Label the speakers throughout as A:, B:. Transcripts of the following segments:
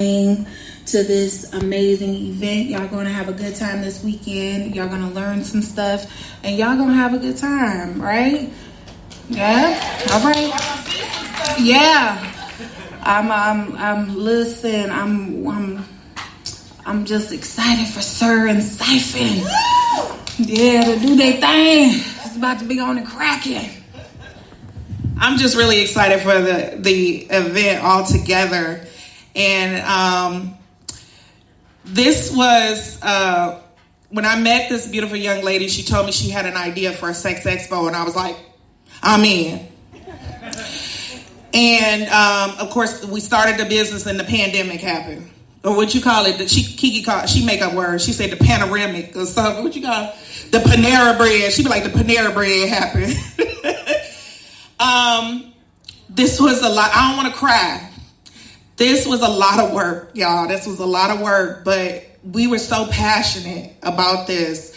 A: to this amazing event. Y'all gonna have a good time this weekend. Y'all gonna learn some stuff and y'all gonna have a good time, right? Yeah? All right. Yeah. I'm just excited for Sir and Siphon. Yeah, to do their thing. It's about to be on the cracking.
B: I'm just really excited for the event altogether. And this was, when I met this beautiful young lady, she told me she had an idea for a sex expo, and I was like, I'm in. And of course, we started the business and the pandemic happened. Or what you call it, she make up words. She said the panoramic or something. What you call it? The Panera bread. She be like, the Panera bread happened. This was a lot. I don't want to cry. This was a lot of work, y'all. This was a lot of work, but we were so passionate about this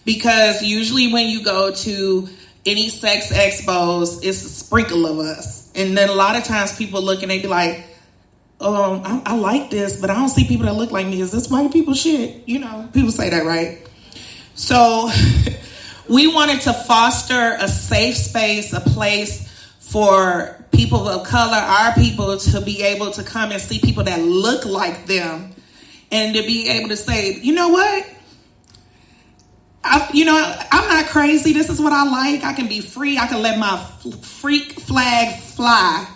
B: because usually when you go to any sex expos, it's a sprinkle of us. And then a lot of times people look and they be like, I like this, but I don't see people that look like me. Is this white people shit? You know, people say that, right? So we wanted to foster a safe space, a place for people of color, our people, to be able to come and see people that look like them and to be able to say, you know what? I'm not crazy. This is what I like. I can be free. I can let my freak flag fly.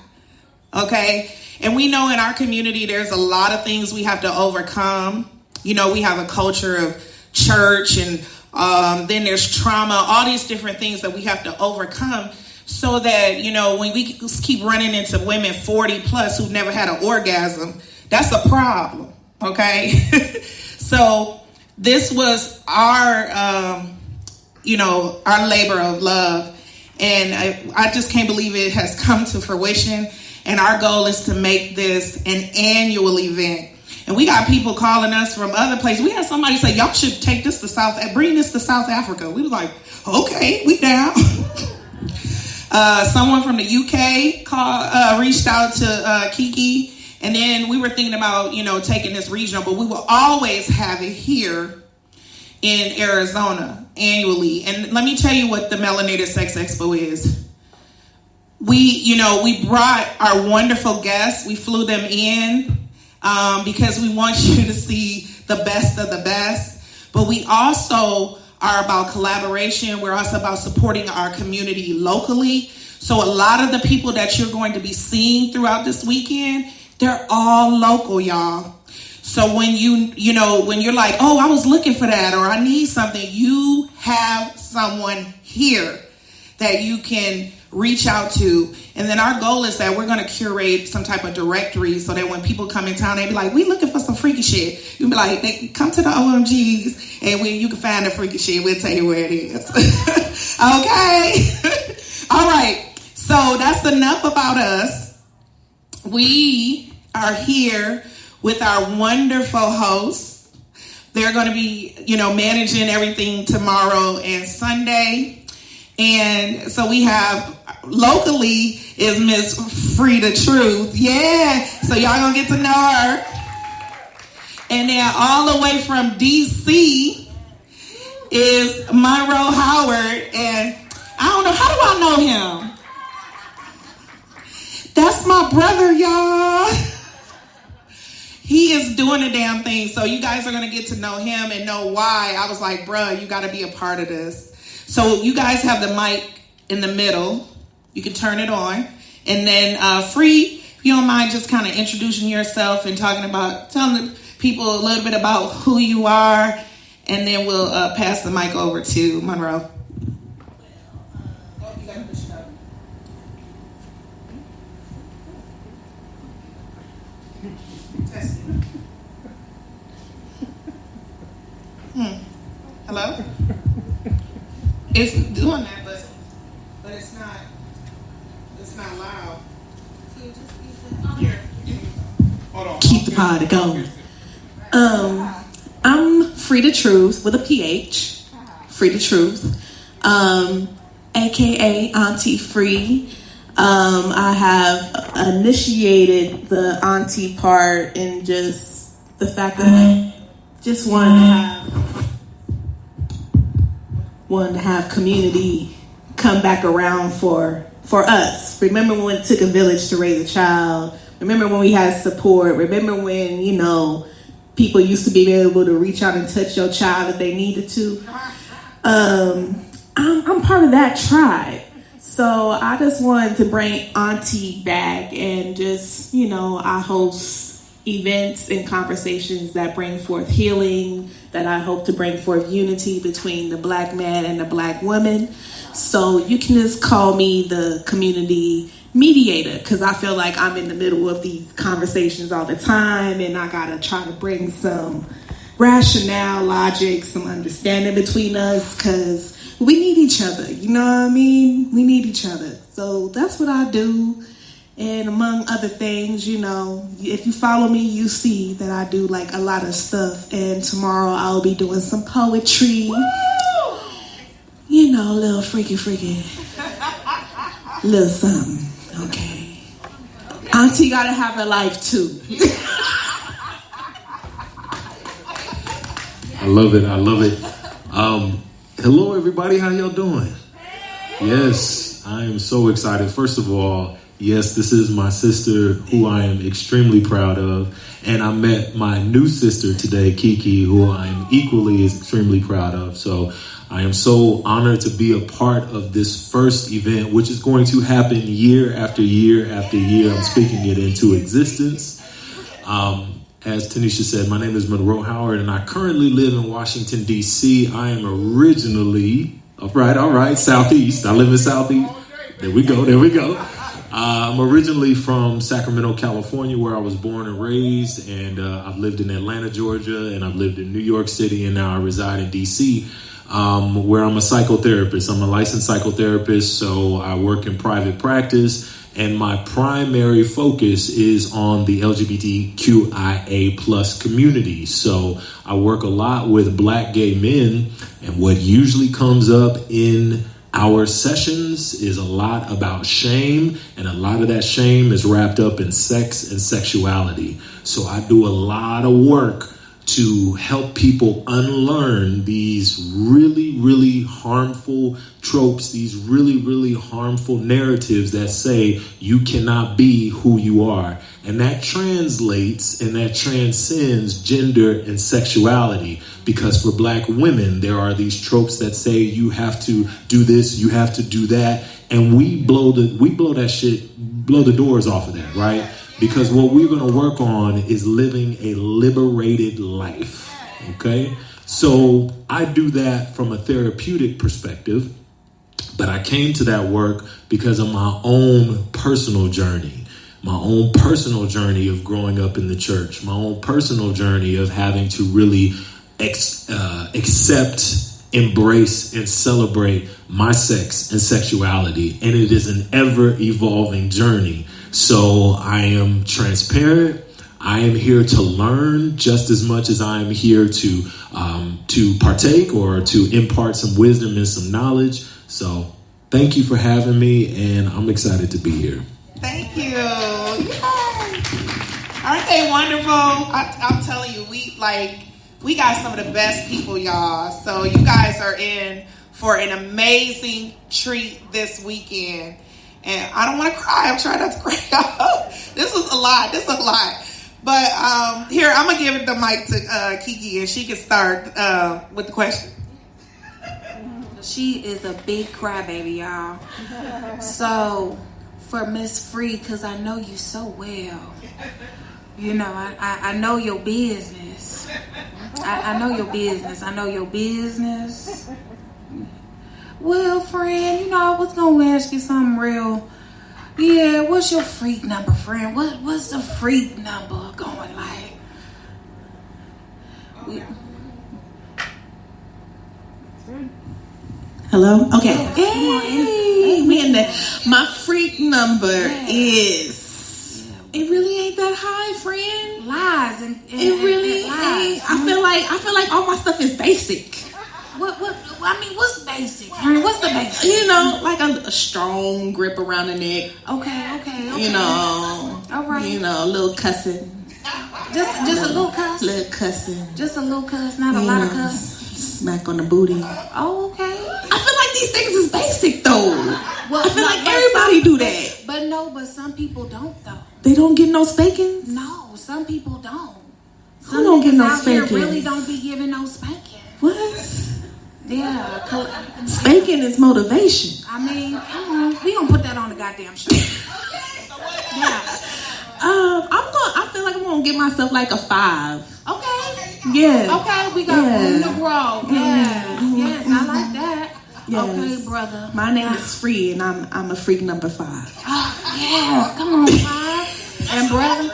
B: Okay? And we know in our community, there's a lot of things we have to overcome. You know, we have a culture of church and then there's trauma, all these different things that we have to overcome so that, you know, when we keep running into women 40 plus who've never had an orgasm, that's a problem. Okay? So this was our, our labor of love. And I just can't believe it has come to fruition. And our goal is to make this an annual event. And we got people calling us from other places. We had somebody say, y'all should take this to bring this to South Africa. We was like, okay, we down. Someone from the UK reached out to Kiki. And then we were thinking about, taking this regional, but we will always have it here in Arizona annually. And let me tell you what the Melanated Sex Expo is. We brought our wonderful guests. We flew them in because we want you to see the best of the best. But we also are about collaboration. We're also about supporting our community locally. So a lot of the people that you're going to be seeing throughout this weekend, they're all local, y'all. So when when you're like, oh, I was looking for that, or I need something, you have someone here that you can reach out to. And then our goal is that we're going to curate some type of directory so that when people come in town, they be like, we looking for some freaky shit. You'll be like, they come to the OMGs and you can find the freaky shit. We'll tell you where it is. Okay. All right. So that's enough about us. We are here with our wonderful hosts. They're going to be, managing everything tomorrow and Sunday. And so we have locally is Miss Frida Truth. Yeah. So y'all gonna get to know her. And then all the way from DC is Monroe Howard. And I don't know, how do I know him? That's my brother, y'all. He is doing a damn thing. So you guys are gonna get to know him and know why. I was like, bruh, you gotta be a part of this. So you guys have the mic in the middle. You can turn it on. And then Free, if you don't mind just kind of introducing yourself and telling the people a little bit about who you are. And then we'll pass the mic over to Monroe. Hello? It's doing that, but it's not loud. Hold on.
C: Keep the party going. I'm Frida Truth with a PH. Frida Truth. AKA Auntie Free. I have initiated the auntie part, and just the fact that I just wanted to have community come back around for us. Remember when it took a village to raise a child? Remember when we had support? Remember when, people used to be able to reach out and touch your child if they needed to? I'm part of that tribe. So I just wanted to bring Auntie back and just, I host events and conversations that bring forth healing, that I hope to bring forth unity between the Black man and the Black woman. So you can just call me the community mediator, because I feel like I'm in the middle of these conversations all the time, and I gotta try to bring some rationale, logic, some understanding between us, because we need each other. You know what I mean? We need each other. So that's what I do. And among other things, if you follow me, you see that I do like a lot of stuff. And tomorrow I'll be doing some poetry. Woo! Little freaky, little something. Okay. Auntie gotta have a life too.
D: I love it. Hello, everybody. How y'all doing? Yes, I am so excited. First of all, yes, this is my sister, who I am extremely proud of. And I met my new sister today, Kiki, who I am equally extremely proud of. So I am so honored to be a part of this first event, which is going to happen year after year after year. I'm speaking it into existence. As Tanisha said, my name is Monroe Howard, and I currently live in Washington, D.C. I am originally, all right, Southeast. I live in Southeast. There we go. I'm originally from Sacramento, California, where I was born and raised, and I've lived in Atlanta, Georgia, and I've lived in New York City, and now I reside in D.C., where I'm a psychotherapist. I'm a licensed psychotherapist, so I work in private practice. And my primary focus is on the LGBTQIA plus community. So I work a lot with Black gay men. And what usually comes up in our sessions is a lot about shame. And a lot of that shame is wrapped up in sex and sexuality. So I do a lot of work to help people unlearn these really, really harmful tropes, these really, really harmful narratives that say you cannot be who you are. And that translates and that transcends gender and sexuality, because for Black women, there are these tropes that say you have to do this, you have to do that. And we blow the doors off of that, right? Because what we're going to work on is living a liberated life, okay? So I do that from a therapeutic perspective, but I came to that work because of my own personal journey of growing up in the church, my own personal journey of having to really accept, embrace, and celebrate my sex and sexuality. And it is an ever-evolving journey. So I am transparent. I am here to learn just as much as I am here to partake or to impart some wisdom and some knowledge. So thank you for having me, and I'm excited to be here.
B: Thank you. Yay. Aren't they wonderful? I'm telling you, we got some of the best people, y'all. So you guys are in for an amazing treat this weekend. And I don't want to cry. I'm trying not to cry. This is a lot. But here, I'm going to give the mic to Kiki, and she can start with the question.
A: She is a big crybaby, y'all. So, for Miss Free, because I know you so well. I know your business. I know your business. Well, friend, I was going to ask you something real. Yeah, what's your freak number, friend? What's the freak number going like?
C: Hello? Okay. Hey, man, my freak number is... It really ain't that high, friend.
A: Lies.
C: It really ain't. I feel like all my stuff is basic.
A: What what's basic? What's the basic?
C: You know, like a strong grip around the neck.
A: Okay.
C: You know.
A: All right.
C: You know, a little cussing.
A: Just a little cuss?
C: Little cussing.
A: Just a little cuss, not a lot of cuss?
C: Smack on the booty.
A: Oh, okay.
C: I feel like these things is basic, though.
A: Well,
C: I feel like everybody do that.
A: But some people don't, though.
C: They don't get no spankings?
A: No, some people don't.
C: Some don't get no spankings.
A: Really don't be giving no spanking.
C: What?
A: Yeah.
C: Spanking is motivation.
A: I mean, come on. We gonna put that on the goddamn show. Yeah.
C: I feel like I'm gonna give myself like a 5.
A: Okay.
C: Yeah.
A: Okay, we got room to grow. Yes, I like that.
C: Yes.
A: Okay, brother.
C: My name is Free, and I'm a freak number 5.
A: Oh, yeah. Come on, 5. And brother.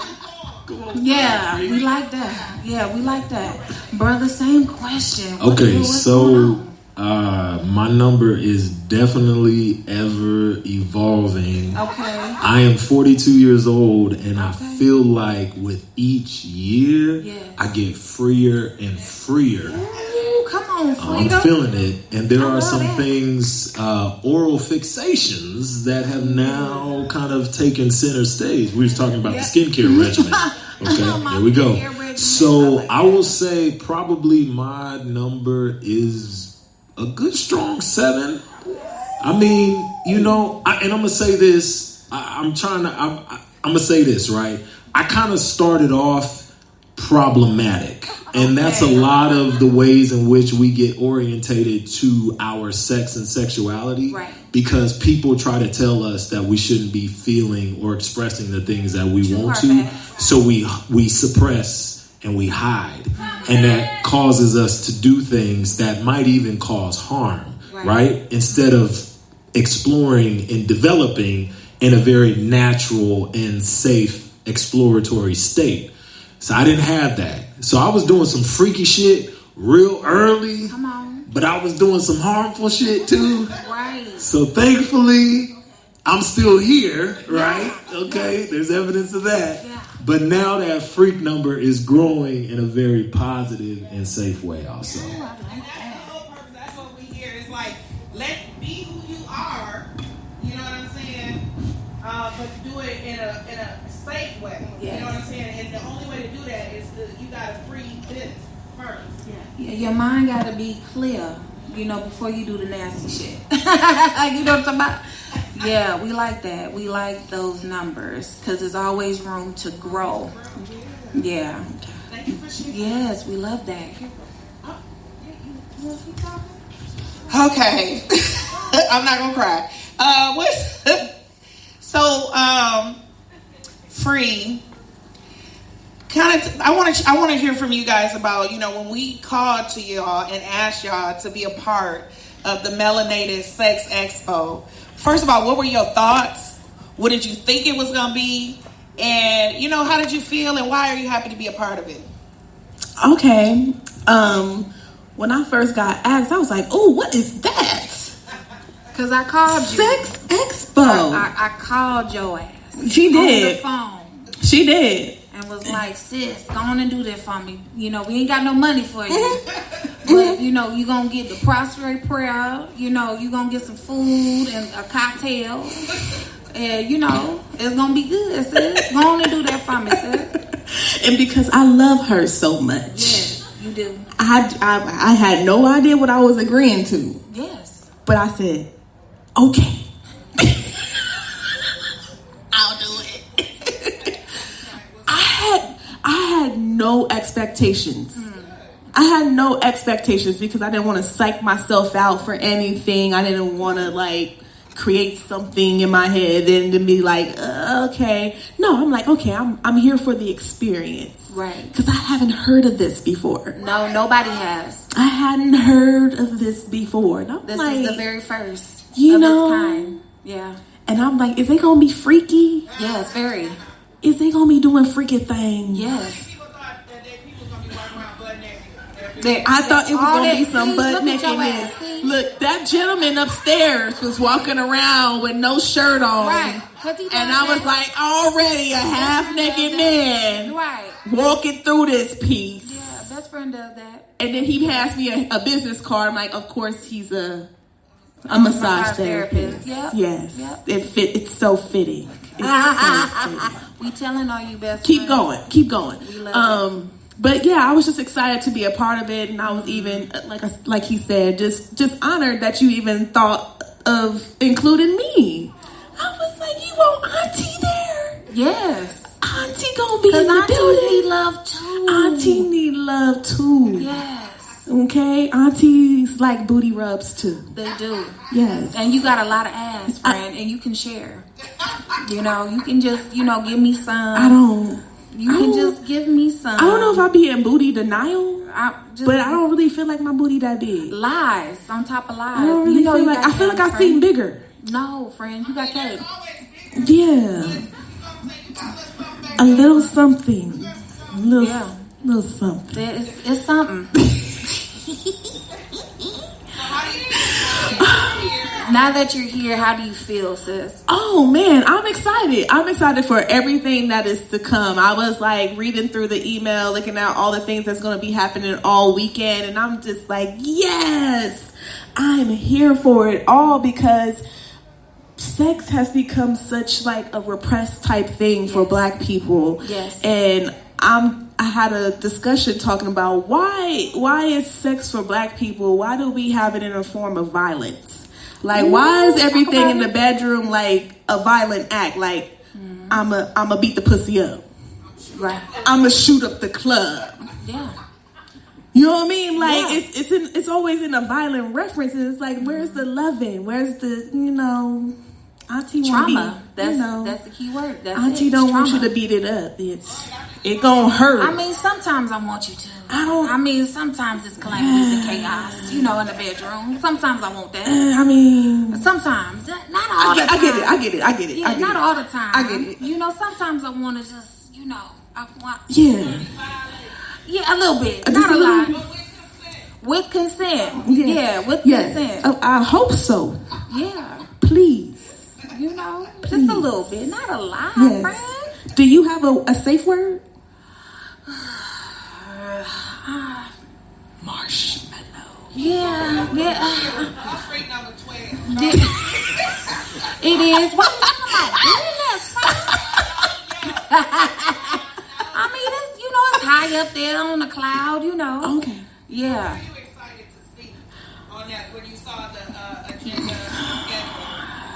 A: Yeah, we like that. Yeah, we like that. Brother, same question.
D: Okay, so my number is definitely ever evolving.
A: Okay.
D: I am 42 years old, and I feel like with each year, I get freer and freer.
A: Ooh, come on, freedom.
D: I'm feeling it, and there are some things, oral fixations that have now kind of taken center stage. We was talking about the skincare regimen. Okay, there we go. So I will say probably my number is a good strong 7. I mean, you know, and I'm gonna say this. I'm gonna say this, right? I kind of started off problematic, and that's a lot of the ways in which we get orientated to our sex and sexuality,
A: right?
D: Because people try to tell us that we shouldn't be feeling or expressing the things that we want to, so we suppress and we hide, and that causes us to do things that might even cause harm, right? Instead of exploring and developing in a very natural and safe exploratory state. So I didn't have that. So I was doing some freaky shit real early, but I was doing some harmful shit too.
A: Right.
D: So thankfully, I'm still here, right? Okay, there's evidence of that. Yeah. But now that freak number is growing in a very positive and safe way also.
A: Ooh, I like that.
B: That's what we hear. It's like, be who you are, you know what I'm saying? But do it in a safe way. Yes. You know what I'm saying? And the only way to do that is you gotta free this first.
A: Yeah, your mind gotta be clear, you know, before you do the nasty shit. You know what I'm talking about? Yeah, we like that. We like those numbers because there's always room to grow. Yeah.
B: Thank you for sharing.
A: Yes, we love that.
B: Okay. I'm not gonna cry. Free. I want to hear from you guys about, you know, when we called to y'all and asked y'all to be a part of the Melanated Sex Expo. First of all, what were your thoughts? What did you think it was going to be? And, you know, how did you feel and why are you happy to be a part of it?
C: Okay. When I first got asked, I was like, oh, what is that?
A: Because I called you.
C: Sex Expo.
A: I called your ass.
C: She did.
A: On the phone.
C: She did.
A: And was like, sis, go on and do that for me. You know, we ain't got no money for you. But, you know, you going to get the prostrate prayer. You know, you going to get some food and a cocktail. And, you know, it's going to be good, sis. Go on and do that for me, sis.
C: And because I love her so much.
A: Yes, you do.
C: I had no idea what I was agreeing to.
A: Yes.
C: But I said, okay. I'll do it. I had no expectations. I had no expectations because I didn't want to psych myself out for anything. I didn't want to like create something in my head and then be like, okay. No, I'm like, okay, I'm here for the experience.
A: Right.
C: Because I haven't heard of this before.
A: No, nobody has.
C: I hadn't heard of this before. And I'm
A: this
C: like,
A: is the very first of
C: its
A: kind. Yeah.
C: And I'm like, is they going to be freaky?
A: Yes, very.
C: Is they going to be doing freaky things?
A: Yes.
C: I thought it was going to be some butt nakedness. Look, that gentleman upstairs was walking around with no shirt on.
A: Right.
C: And I was like, already a half-naked man
A: right.
C: walking through this piece.
A: Yeah, best friend does that.
C: And then he passed me a business card. I'm like, of course he's a massage therapist.
A: Yep.
C: Yes.
A: Yep.
C: It's so fitting.
A: We telling all you best
C: Keep
A: friends.
C: Keep going.
A: We love it.
C: But yeah, I was just excited to be a part of it, and I was even like he said, just honored that you even thought of including me. I was like, you want Auntie there?
A: Yes.
C: Auntie gonna be in the
A: Auntie
C: building.
A: need love too.
C: Auntie need love too.
A: Yes.
C: Okay, aunties like booty rubs too.
A: They do.
C: Yes.
A: And you got a lot of ass, friend, and you can share. You know, you can just, give me some. You can just give me some.
C: I don't know if I be in booty denial, but I don't really feel like my booty that big.
A: Lies on top of lies.
C: I don't really feel like. I feel like I seem bigger.
A: No, friend, you got cake.
C: Yeah. A little something. A little something.
A: It's something. Now that you're here, how do you feel, sis?
C: Oh man, I'm excited. I'm excited for everything that is to come. I was like reading through the email, looking at all the things that's going to be happening all weekend, and I'm just like, yes, I'm here for it all, because sex has become such like a repressed type thing for Black people.
A: Yes.
C: And I had a discussion talking about why is sex for Black people? Why do we have it in a form of violence? Like, why is everything in the bedroom like a violent act? Like, I'ma beat the pussy up.
A: Right.
C: I'ma shoot up the club.
A: Yeah.
C: You know what I mean? Like, it's always in a violent reference. And it's like, where's the loving? Where's the, Auntie
A: trauma.
C: That's
A: the key word. That's
C: Auntie
A: it.
C: don't
A: Trauma.
C: want you to beat it up. It gonna hurt.
A: I mean, sometimes I want you to. Sometimes it's calamities and chaos, in the bedroom. Sometimes I want that. Sometimes, not all the time.
C: I get it.
A: Yeah, not all the time.
C: I get it.
A: Sometimes I want to just, I want.
C: Yeah.
A: Yeah, a little bit.
C: Just
A: Not a lot.
C: little.
A: With consent.
C: Yeah.
A: Yeah, with
C: Yes.
A: consent.
C: I hope so.
A: Yeah.
C: Please.
A: Just a little bit. Not a lot,
C: Yes.
A: friend.
C: Do you have a safe word? Marshmallow.
A: Yeah.
B: I'm straight number 12.
A: It is. What are you talking about? It's it's high up there on the cloud,
C: Okay.
A: Yeah.
B: What are you excited to see on that when you saw the agenda schedule?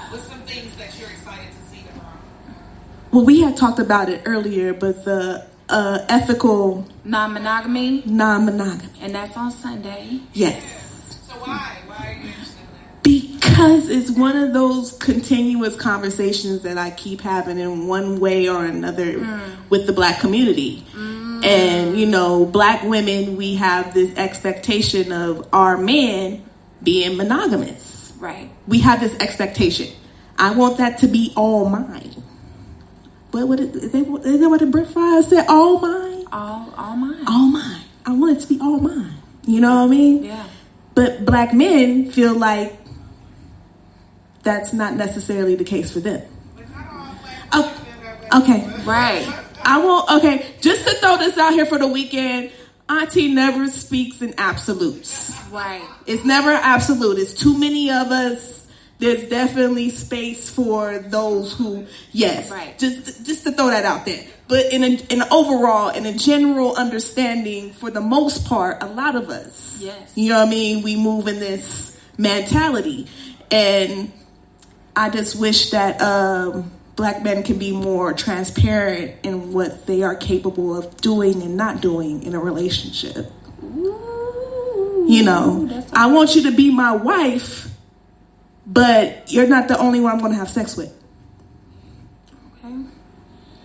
B: What's some things that you're excited to see tomorrow?
C: Well, we had talked about it earlier, but the ethical
A: non-monogamy,
C: and
A: that's on Sunday.
C: Yes.
B: So why are you interested in that?
C: Because it's one of those continuous conversations that I keep having in one way or another with the Black community. And, Black women, we have this expectation of our men being monogamous.
A: Right.
C: We have this expectation. I want that to be all mine. Is that what the Brit Fries said? All mine?
A: All mine.
C: All mine. I want it to be all mine. You know what I mean?
A: Yeah.
C: But Black men feel like that's not necessarily the case for them. Okay.
A: Right.
C: Just to throw this out here for the weekend, Auntie never speaks in absolutes.
A: Right.
C: It's never absolute. It's too many of us. There's definitely space for those who, yes.
A: Right.
C: Just to throw that out there. But in a general understanding, for the most part, a lot of us,
A: yes.
C: You know what I mean? We move in this mentality. And I just wish that Black men can be more transparent in what they are capable of doing and not doing in a relationship.
A: Ooh,
C: I want you to be my wife, but you're not the only one I'm going to have sex with.
A: Okay.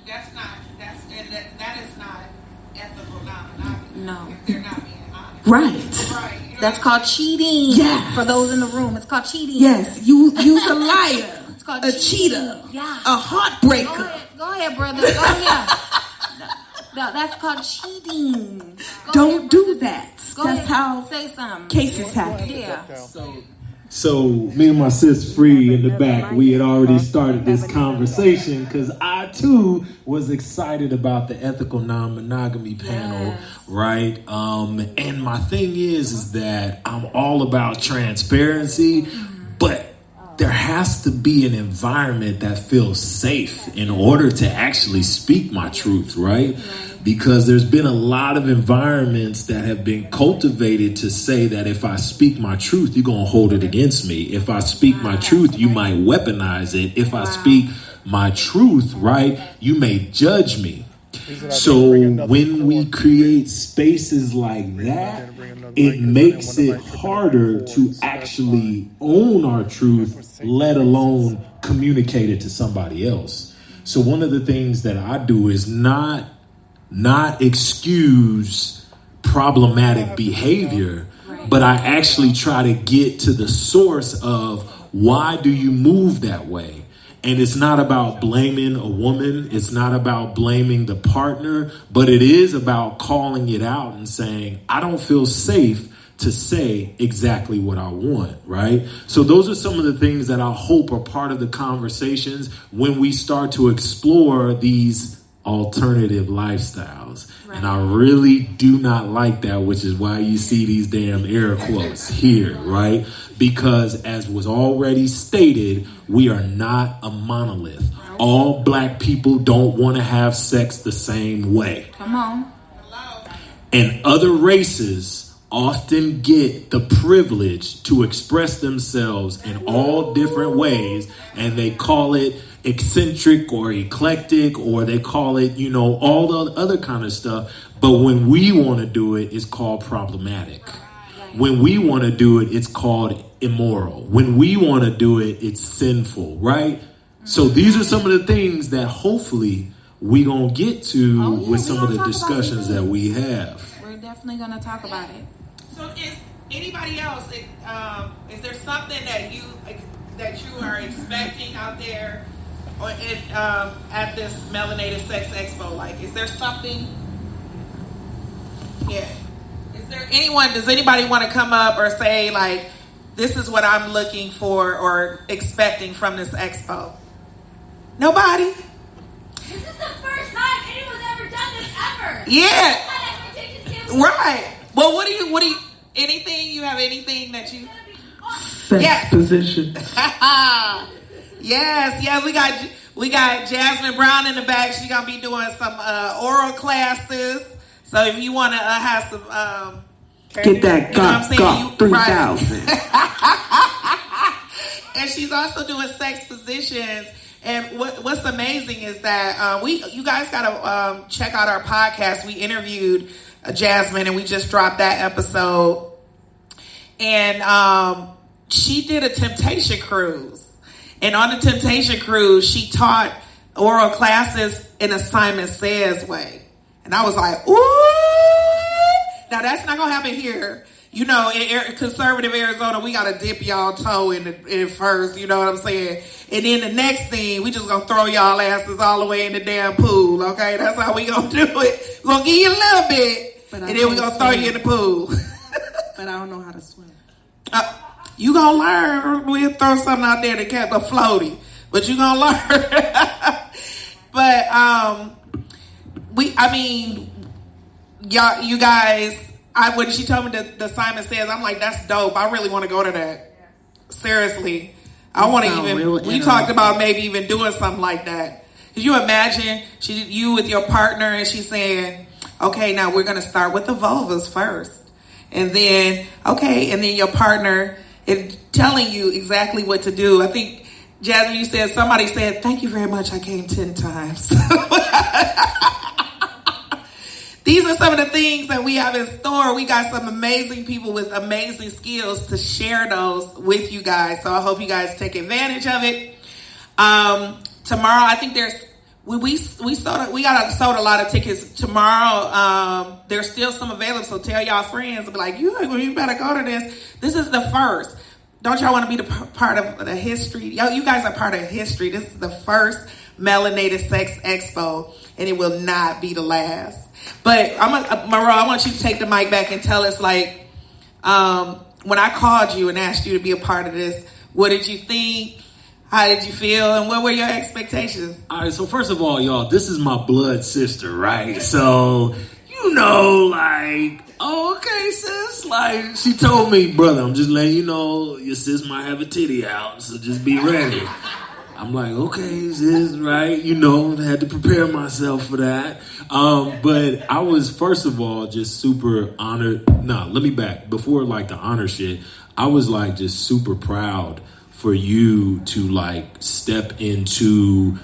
B: That is not ethical non-monogamy.
A: No.
B: If they're not being honest.
C: Right.
A: That's called cheating.
C: Yes.
A: For those in the room, it's called cheating.
C: Yes. You's a liar.
A: It's called
C: a
A: cheating.
C: cheater.
A: Yeah.
C: A heartbreaker.
A: Go ahead, brother. Go ahead. No, that's called cheating.
C: Don't do that.
A: Go
C: That's
A: ahead.
C: how
A: Say something.
C: cases happen.
A: Yeah.
E: So
D: So me and my sis Free in the back, we had already started this conversation because I too was excited about the ethical non-monogamy panel, right? And my thing is that I'm all about transparency, but there has to be an environment that feels safe in order to actually speak my truth, right? Because there's been a lot of environments that have been cultivated to say that if I speak my truth, you're going to hold it against me. If I speak my truth, you might weaponize it. If I speak my truth, right, you may judge me. So when we create spaces like that, it makes it harder to actually own our truth, let alone communicate it to somebody else. So one of the things that I do is not excuse problematic behavior, but I actually try to get to the source of why do you move that way? And it's not about blaming a woman. It's not about blaming the partner, but it is about calling it out and saying, I don't feel safe to say exactly what I want, right? So those are some of the things that I hope are part of the conversations when we start to explore these alternative lifestyles. Right. And I really do not like that, which is why you see these damn air quotes here, right? Because as was already stated, we are not a monolith. All black people don't want to have sex the same way.
A: Come on.
D: And other races often get the privilege to express themselves in all different ways, and they call it eccentric or eclectic, or they call it, all the other kind of stuff. But when we want to do it, it's called problematic. When we want to do it, it's called immoral. When we want to do it, it's sinful, right? So these are some of the things that hopefully we gonna get to with some of the discussions that we have.
A: We're definitely gonna talk about it.
B: So is anybody else, is there something that you are expecting out there or at this Melanated Sex Expo? Like, is there something? Yeah. Does anybody want to come up or say, like, this is what I'm looking for or expecting from this expo? Nobody?
E: This is the first time anyone's ever done this ever.
B: Yeah. Right. Well, what do you, you have anything that you?
C: Sex positions.
B: Yes, we got Jasmine Brown in the back. She's gonna be doing some oral classes. So if you want to have some,
C: get that got 3,000.
B: And she's also doing sex positions. And what's amazing is that you guys gotta check out our podcast. We interviewed Jasmine, and we just dropped that episode. And she did a temptation cruise. And on the temptation cruise, she taught oral classes in a Simon Says way. And I was like, ooh! Now, that's not going to happen here. In conservative Arizona, we got to dip y'all toe in it first, you know what I'm saying? And then the next thing, we just going to throw y'all asses all the way in the damn pool, okay? That's how we going to do it. We're going to give you a little bit, and then we're going to throw you in the pool.
C: But I don't know how to swim.
B: You going to learn. We'll throw something out there to catch a floaty. But you going to learn. But, y'all, you guys, when she told me the Simon Says, I'm like, that's dope. I really want to go to that. Seriously. I want to we talked about maybe even doing something like that. Could you imagine you with your partner and she's saying, okay, now we're going to start with the vulvas first. And then your partner is telling you exactly what to do. I think, Jasmine, somebody said, thank you very much. I came 10 times. These are some of the things that we have in store. We got some amazing people with amazing skills to share those with you guys. So I hope you guys take advantage of it. Tomorrow, I think we sold a lot of tickets. Tomorrow, there's still some available. So tell y'all friends, be like, you better go to this. This is the first. Don't y'all want to be the part of the history? You guys are part of history. This is the first Melanated Sex Expo, and it will not be the last. But Monroe, I want you to take the mic back and tell us, like, when I called you and asked you to be a part of this, what did you think? How did you feel? And what were your expectations?
D: All right, so first of all, y'all, this is my blood sister, right? So, like, oh, okay, sis. Like, she told me, brother, I'm just letting you know your sis might have a titty out, so just be ready. I'm like, okay, sis, right? Had to prepare myself for that. But I was, first of all, just super honored. Let me back. Before, like, the honor shit, I was, like, just super proud for you to, like, step into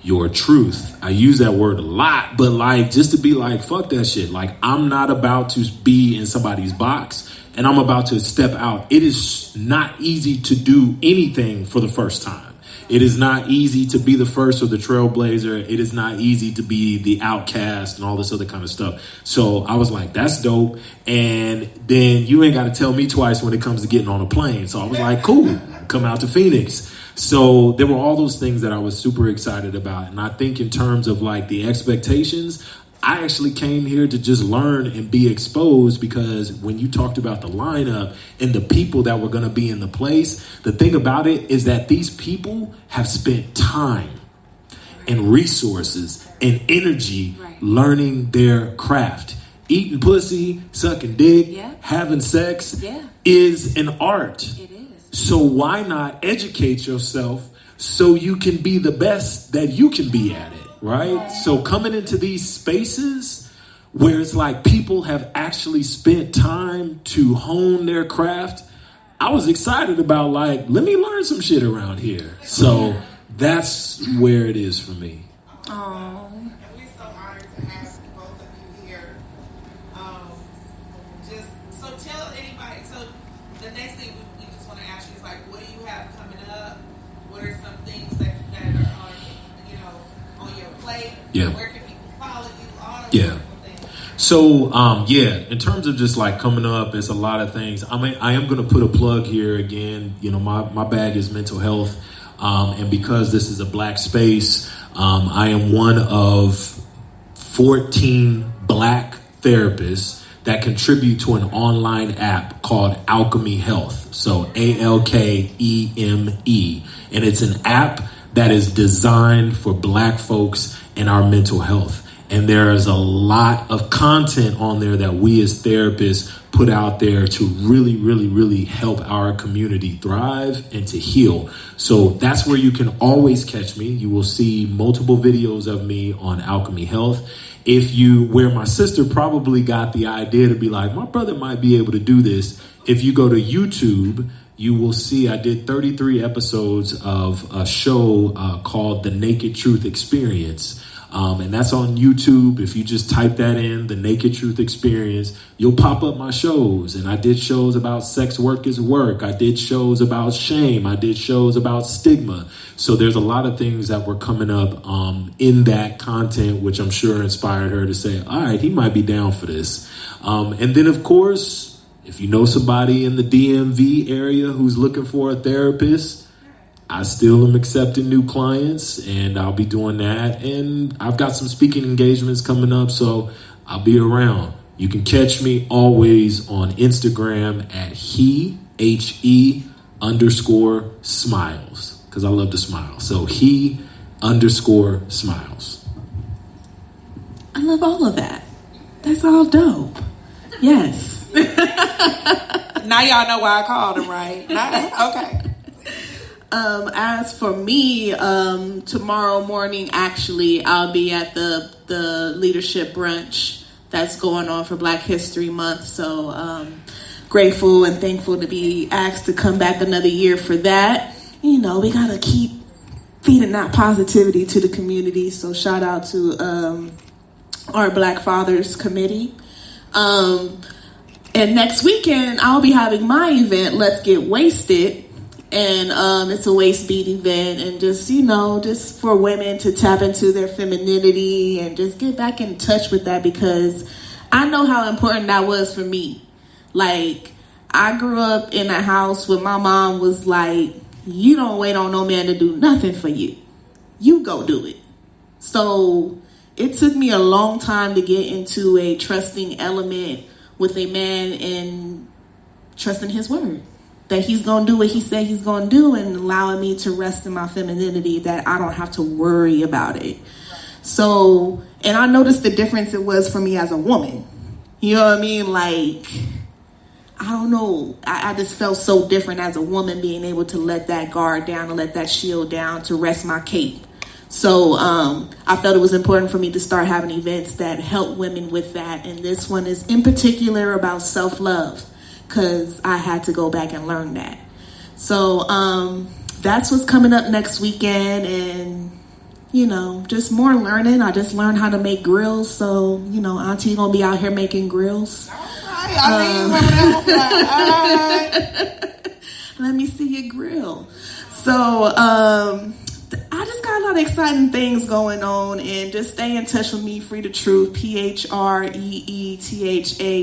D: your truth. I use that word a lot, but, like, just to be like, fuck that shit. Like, I'm not about to be in somebody's box, and I'm about to step out. It is not easy to do anything for the first time. It is not easy to be the first or the trailblazer. It is not easy to be the outcast and all this other kind of stuff. So I was like, that's dope. And then you ain't got to tell me twice when it comes to getting on a plane. So I was like, cool, come out to Phoenix. So there were all those things that I was super excited about. And I think in terms of like the expectations, I actually came here to just learn and be exposed, because when you talked about the lineup and the people that were going to be in the place, the thing about it is that these people have spent time and resources and energy learning their craft. Eating pussy, sucking dick, having sex is an art.
A: It is.
D: So why not educate yourself so you can be the best that you can be at it? Right? So coming into these spaces where it's like people have actually spent time to hone their craft, I was excited about, like, let me learn some shit around here. So that's where it is for me.
B: Oh, we're so honored to have both of you here. So tell anybody. So the next thing we just want to ask you is, like, what do you have coming up? What are some things that are on your plate?
D: Yeah.
B: Where can people follow you? All those things.
D: So, in terms of just like coming up, it's a lot of things. I mean, I am going to put a plug here again. My bag is mental health. And because this is a black space, I am one of 14 black therapists that contribute to an online app called Alchemy Health. So ALKEME. And it's an app that is designed for black folks and our mental health. And there is a lot of content on there that we as therapists put out there to really, really, really help our community thrive and to heal. So that's where you can always catch me. You will see multiple videos of me on Alchemy Health. Where my sister probably got the idea to be like, my brother might be able to do this. If you go to YouTube, you will see I did 33 episodes of a show called The Naked Truth Experience. And that's on YouTube. If you just type that in, The Naked Truth Experience, you'll pop up my shows. And I did shows about sex work is work. I did shows about shame. I did shows about stigma. So there's a lot of things that were coming up in that content, which I'm sure inspired her to say, all right, he might be down for this. And then, of course, if you know somebody in the DMV area who's looking for a therapist, I still am accepting new clients, and I'll be doing that. And I've got some speaking engagements coming up, so I'll be around. You can catch me always on Instagram at he_smiles, because I love to smile. So he_smiles.
C: I love all of that. That's all dope. Yes.
B: Now y'all know why I called him, right? Okay.
C: As for me, tomorrow morning, actually, I'll be at the leadership brunch that's going on for Black History Month. So grateful and thankful to be asked to come back another year for that. We got to keep feeding that positivity to the community. So shout out to our Black Fathers Committee. And next weekend, I'll be having my event, Let's Get Wasted. And it's a waist beat event, and just for women to tap into their femininity and just get back in touch with that, because I know how important that was for me. Like, I grew up in a house where my mom was like, you don't wait on no man to do nothing for you. You go do it. So it took me a long time to get into a trusting element with a man and trusting his word. That he's going to do what he said he's going to do, and allowing me to rest in my femininity, that I don't have to worry about it. So, and I noticed the difference it was for me as a woman. You know what I mean? Like, I don't know. I just felt so different as a woman, being able to let that guard down and let that shield down to rest my cape. So I felt it was important for me to start having events that help women with that. And this one is in particular about self-love, because I had to go back and learn that. So that's what's coming up next weekend. And, you know, just more learning. I just learned how to make grills. So, you know, Auntie going to be out here making grills. Let me see your grill. So I just got a lot of exciting things going on, and just stay in touch with me. Free the Truth, PHREETHA,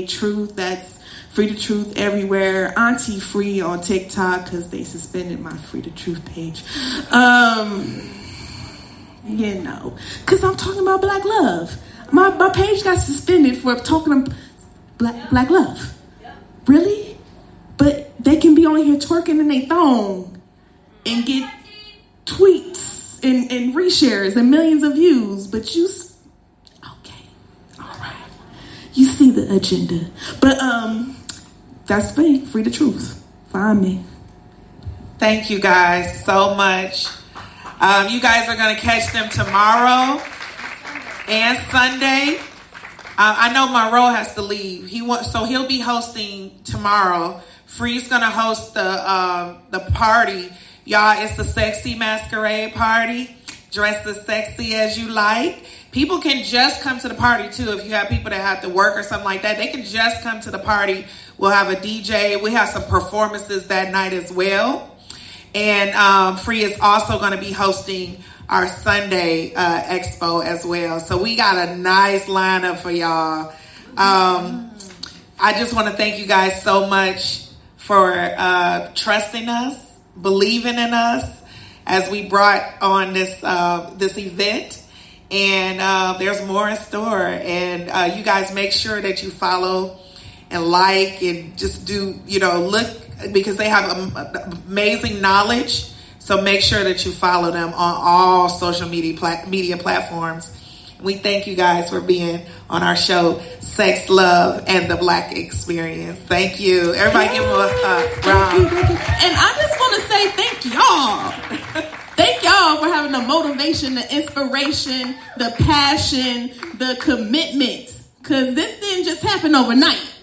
C: Truth. That's Free the Truth everywhere. Auntie Free on TikTok, because they suspended my Free the Truth page. You know, because I'm talking about black love. My page got suspended for talking about black love. Really? But they can be on here twerking in their thong and get tweets and reshares and millions of views. But okay, all right. You see the agenda. But that's me. Free the Truth. Find me.
B: Thank you guys so much. You guys are going to catch them tomorrow and Sunday. I know Monroe has to leave. So he'll be hosting tomorrow. Free's gonna host the party. Y'all, it's the Sexy Masquerade Party. Dress as sexy as you like. People can just come to the party too. If you have people that have to work or something like that, they can just come to the party. We'll have a DJ. We have some performances that night as well. And Free is also going to be hosting our Sunday expo as well. So we got a nice lineup for y'all. I just want to thank you guys so much for trusting us, believing in us as we brought on this event. And there's more in store. And you guys make sure that you follow and like and just do, look, because they have amazing knowledge. So make sure that you follow them on all social media platforms. We thank you guys for being on our show, Sex, Love, and the Black Experience. Thank you. Everybody give them a round.
C: Thank you. And I just want to say thank y'all. Thank y'all for having the motivation, the inspiration, the passion, the commitment. Because this didn't just happen overnight.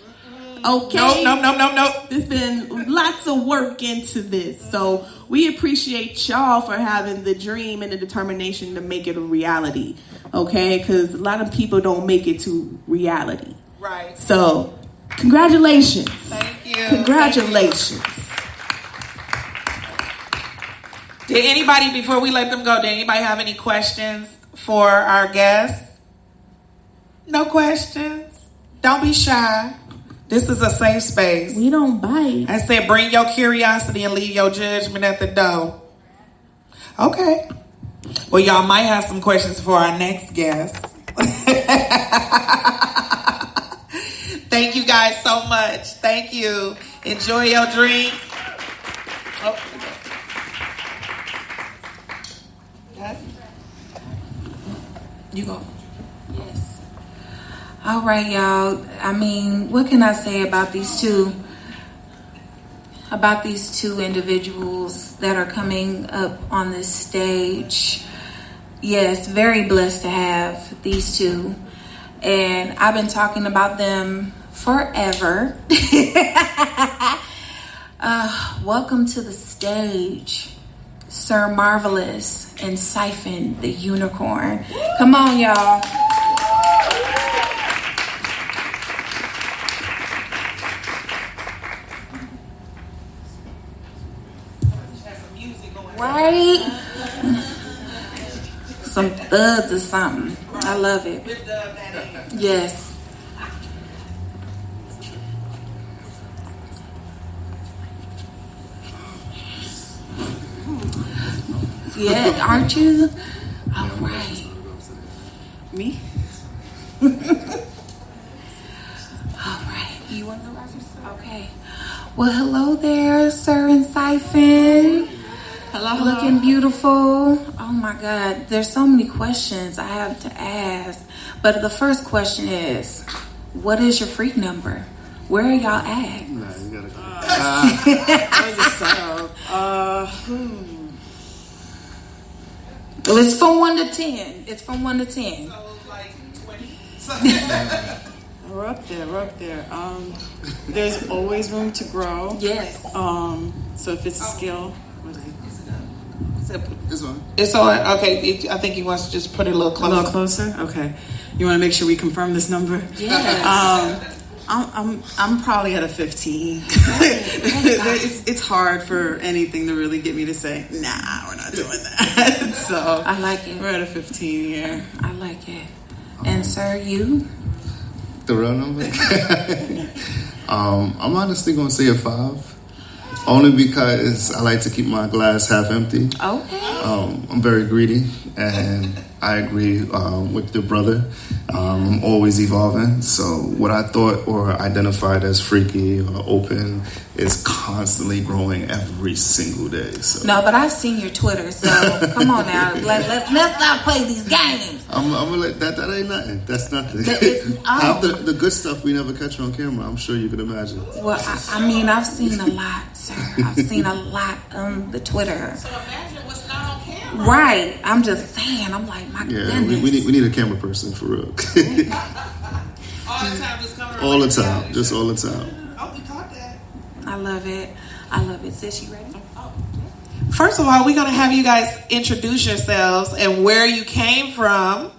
C: Okay?
B: Nope.
C: There's been lots of work into this. So we appreciate y'all for having the dream and the determination to make it a reality. Okay? Because a lot of people don't make it to reality.
B: Right.
C: So, congratulations.
B: Thank you.
C: Congratulations.
B: Did anybody, before we let them go, did anybody have any questions for our guests? No questions? Don't be shy. This is a safe space.
C: We don't bite.
B: I said bring your curiosity and leave your judgment at the door. Okay. Well, y'all might have some questions for our next guest. Thank you guys so much. Thank you. Enjoy your drink. Oh. You go.
A: Yes. All right, y'all. I mean, what can I say about these two individuals that are coming up on this stage? Yes, very blessed to have these two. And I've been talking about them forever. Welcome to the stage, Sir Marvelous and Siphon the Unicorn. Come on, y'all. Right? Some thuds or something. I love it. Yes. Yeah, aren't you? All right. Me? All right. You want to go last? Okay. Well, hello there, Sir and Siphon.
F: Hello.
A: Looking beautiful. Oh my God, there's so many questions I have to ask. But the first question is, what is your freak number? Where are y'all at?
F: That was a setup.
A: Well, it's from 1 to 10. It's from 1 to 10.
B: So like 20.
F: We're up there. There's always room to grow.
A: Yes.
F: So if it's a skill, what is it?
B: It's on. Okay, I think he wants to just put it a little
F: A
B: closer.
F: little closer. Okay. You want to make sure we confirm this number?
A: Yes.
F: I'm probably at a 15. It's hard for anything to really get me to say, nah, we're not doing that. So
A: I like it.
F: We're at a 15 here.
A: I like it. And sir, you?
G: The real number? I'm honestly going to say a 5. Only because I like to keep my glass half empty.
A: Okay.
G: I'm very greedy, and I agree with your brother. I'm always evolving, so what I thought or identified as freaky or open is constantly growing every single day. So
A: No, but I've seen your Twitter, so come on now. Let's not play these games.
G: I'm gonna let that ain't nothing. That's nothing.
A: It's-
G: Half the good stuff we never catch on camera. I'm sure you could imagine.
A: Well, I mean, I've seen a lot, sir. I've seen a lot on the Twitter.
B: So imagine what's not on camera.
A: Right. I'm just saying. I'm like, my
G: Yeah,
A: goodness.
G: we need a camera person for real.
B: All the time, just coming around.
G: All the time, just all the time.
B: Oh, we caught that.
A: I love it. I love it. Sis, you ready?
B: First of all, we're going to have you guys introduce yourselves and where you came from,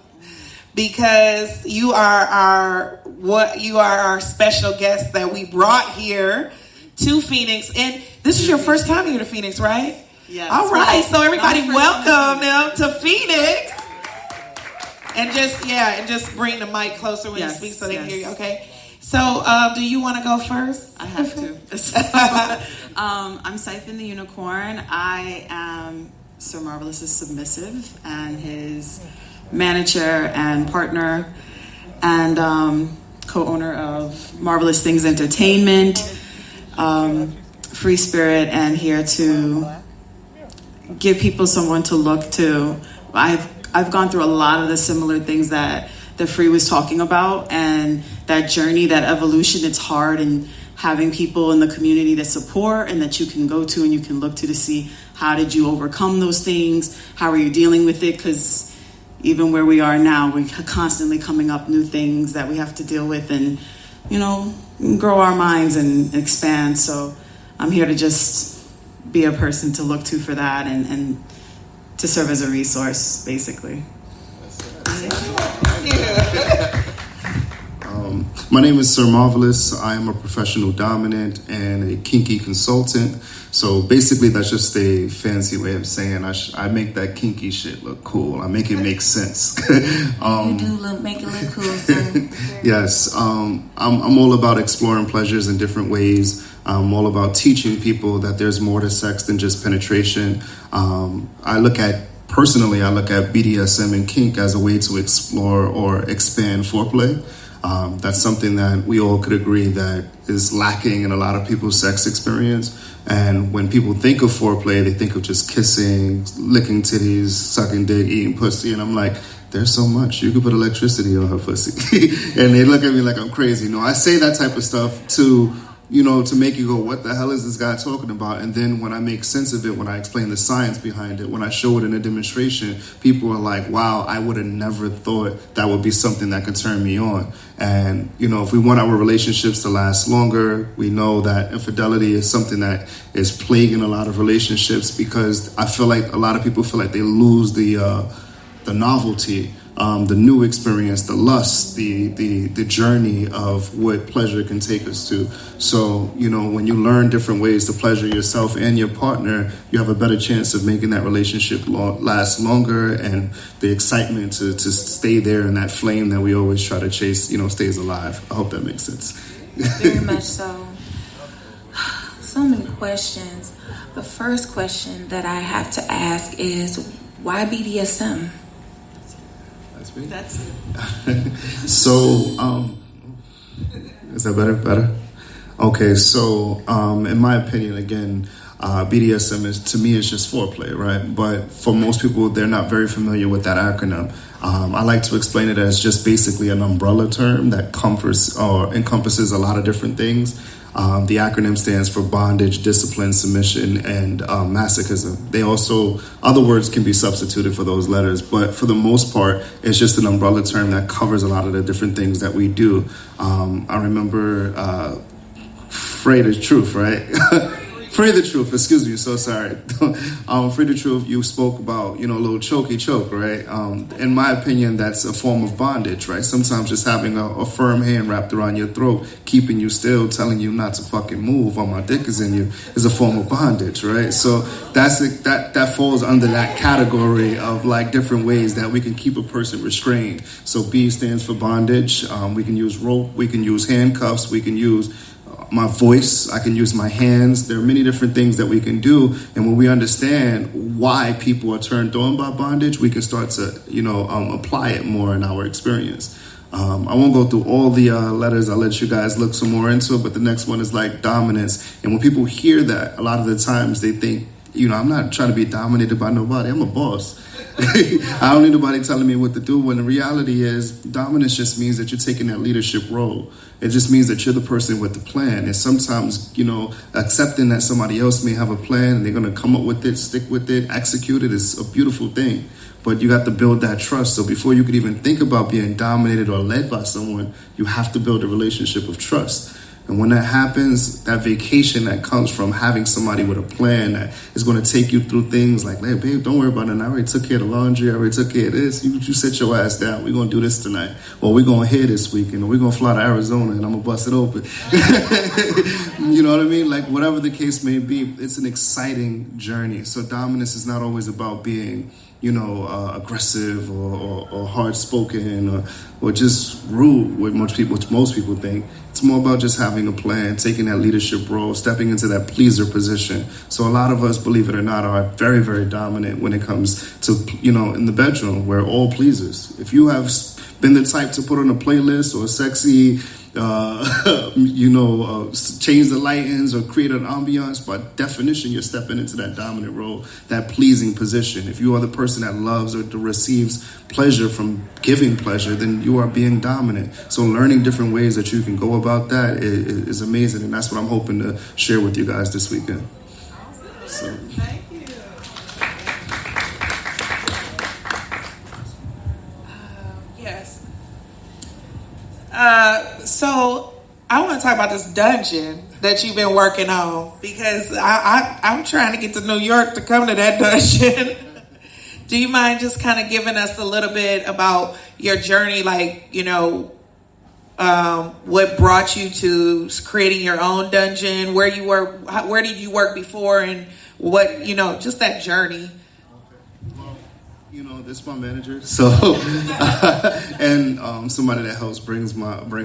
B: because you are our special guest that we brought here to Phoenix. And this is your first time here to Phoenix, right?
F: Yes.
B: All right. So everybody,
F: Not the first
B: welcome them to Phoenix. And just bring the mic closer when you speak so they can hear you. Okay. So, do you want to go first?
F: I have to. I'm Siphon the Unicorn. I am Sir Marvelous's submissive and his manager and partner and co-owner of Marvelous Things Entertainment, Free Spirit, and here to give people someone to look to. I've gone through a lot of the similar things that the Free was talking about, and that journey, that evolution, it's hard, and having people in the community that support and that you can go to and you can look to see how did you overcome those things, how are you dealing with it, because even where we are now, we're constantly coming up new things that we have to deal with and, grow our minds and expand. So I'm here to just be a person to look to for that and to serve as a resource, basically.
G: My name is Sir Marvelous. I am a professional dominant and a kinky consultant. So basically, that's just a fancy way of saying I make that kinky shit look cool. I make it make sense.
A: You do make it look cool, sir.
G: Yes, I'm all about exploring pleasures in different ways. I'm all about teaching people that there's more to sex than just penetration. I look at BDSM and kink as a way to explore or expand foreplay. That's something that we all could agree that is lacking in a lot of people's sex experience. And when people think of foreplay, they think of just kissing, licking titties, sucking dick, eating pussy. And I'm like, there's so much. You could put electricity on her pussy. And they look at me like I'm crazy. No, I say that type of stuff to make you go, what the hell is this guy talking about? And then when I make sense of it, when I explain the science behind it, when I show it in a demonstration, people are like, wow, I would have never thought that would be something that could turn me on. And, if we want our relationships to last longer, we know that infidelity is something that is plaguing a lot of relationships, because I feel like a lot of people feel like they lose the novelty, the new experience, the lust, the journey of what pleasure can take us to. So, when you learn different ways to pleasure yourself and your partner, you have a better chance of making that relationship last longer, and the excitement to stay there, and that flame that we always try to chase, stays alive. I hope that makes sense.
A: Very much so. So many questions. The first question that I have to ask is, why BDSM?
F: That's it.
G: So, is that better? Okay, so in my opinion, again, BDSM to me is just foreplay, right? But for most people, they're not very familiar with that acronym. I like to explain it as just basically an umbrella term that encompasses a lot of different things. The acronym stands for bondage, discipline, submission, and masochism. Other words can be substituted for those letters, but for the most part, it's just an umbrella term that covers a lot of the different things that we do. I remember Free the Truth, right? Free the Truth, excuse me, so sorry. Free the Truth, you spoke about, a little chokey choke, right? In my opinion, that's a form of bondage, right? Sometimes just having a firm hand wrapped around your throat, keeping you still, telling you not to fucking move while my dick is in you, is a form of bondage, right? So that falls under that category of like different ways that we can keep a person restrained. So B stands for bondage. We can use rope, we can use handcuffs, we can use my voice, I can use my hands. There are many different things that we can do. And when we understand why people are turned on by bondage, we can start to, apply it more in our experience. I won't go through all the letters. I'll let you guys look some more into it. But the next one is like dominance. And when people hear that, a lot of the times they think, I'm not trying to be dominated by nobody. I'm a boss. I don't need nobody telling me what to do, when the reality is dominance just means that you're taking that leadership role. It just means that you're the person with the plan. And sometimes, accepting that somebody else may have a plan and they're going to come up with it, stick with it, execute it is a beautiful thing. But you got to build that trust. So before you could even think about being dominated or led by someone, you have to build a relationship of trust. And when that happens, that vacation that comes from having somebody with a plan that is going to take you through things like, hey, babe, don't worry about it. I already took care of the laundry. I already took care of this. You sit your ass down. We're going to do this tonight. Or we're going here this weekend. Or we're going to fly to Arizona and I'm going to bust it open. You know what I mean? Like, whatever the case may be, it's an exciting journey. So dominance is not always about being aggressive or hard-spoken or just rude, which most people think. It's more about just having a plan, taking that leadership role, stepping into that pleaser position. So a lot of us, believe it or not, are very, very dominant when it comes to, in the bedroom. We're all pleasers. If you have been the type to put on a playlist or sexy, change the lightings or create an ambiance, by definition, you're stepping into that dominant role, that pleasing position. If you are the person that loves or receives pleasure from giving pleasure, then you are being dominant. So learning different ways that you can go about that is amazing. And that's what I'm hoping to share with you guys this weekend. So.
B: Thank you. Yes. So I want to talk about this dungeon that you've been working on, because I'm trying to get to New York to come to that dungeon. Do you mind just kind of giving us a little bit about your journey, like, what brought you to creating your own dungeon, where you were, where did you work before, and what, just that journey?
G: This is my manager, so and somebody that helps bring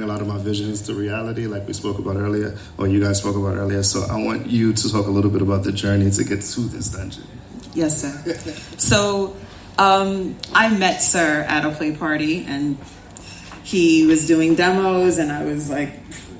G: a lot of my visions to reality, like we spoke about earlier, or you guys spoke about earlier. So I want you to talk a little bit about the journey to get to this dungeon.
F: Yes, sir. So I met Sir at a play party, and he was doing demos, and I was like,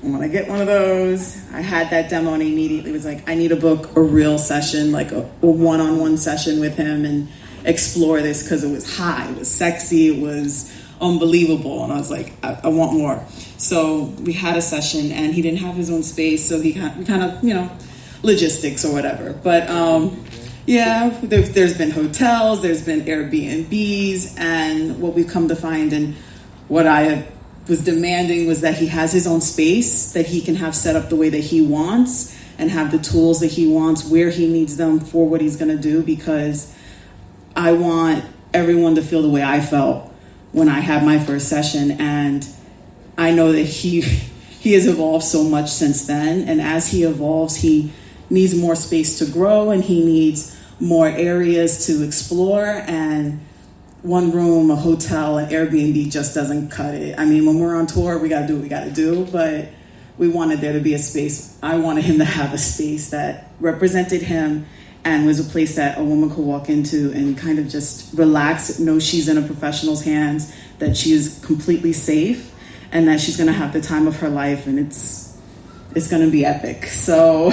F: I want to get one of those. I had that demo, and he immediately was like, I need to book a real session, like a one-on-one session with him, and explore this, because it was high, it was sexy, it was unbelievable, and I was like, I want more. So we had a session, and he didn't have his own space, so we kind of logistics or whatever. But there's been hotels, there's been Airbnbs, and what we've come to find, and what I was demanding, was that he has his own space that he can have set up the way that he wants, and have the tools that he wants where he needs them for what he's going to do, because I want everyone to feel the way I felt when I had my first session. And I know that he has evolved so much since then. And as he evolves, he needs more space to grow, and he needs more areas to explore. And one room, a hotel, an Airbnb just doesn't cut it. I mean, when we're on tour, we got to do what we got to do. But we wanted there to be a space. I wanted him to have a space that represented him, and was a place that a woman could walk into and kind of just relax, know she's in a professional's hands, that she is completely safe, and that she's going to have the time of her life. And it's it's going to be epic. So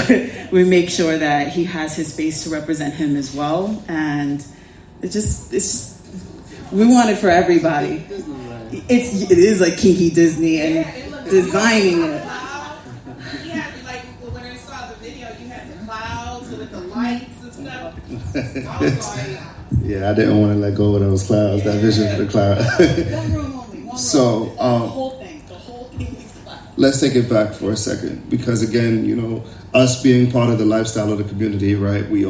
F: we make sure that he has his space to represent him as well. And it's just we want it for everybody. It is like kinky Disney and designing it.
B: You had like when I saw the video, you had the clouds with the lights and stuff. I was like,
G: Yeah, I didn't want to let go of those clouds, that vision for the cloud.
B: one room only. One
G: So,
B: room. The whole thing, the whole kinky cloud.
G: let's take it back for a second, because again, you know, us being part of the lifestyle of the community, right? We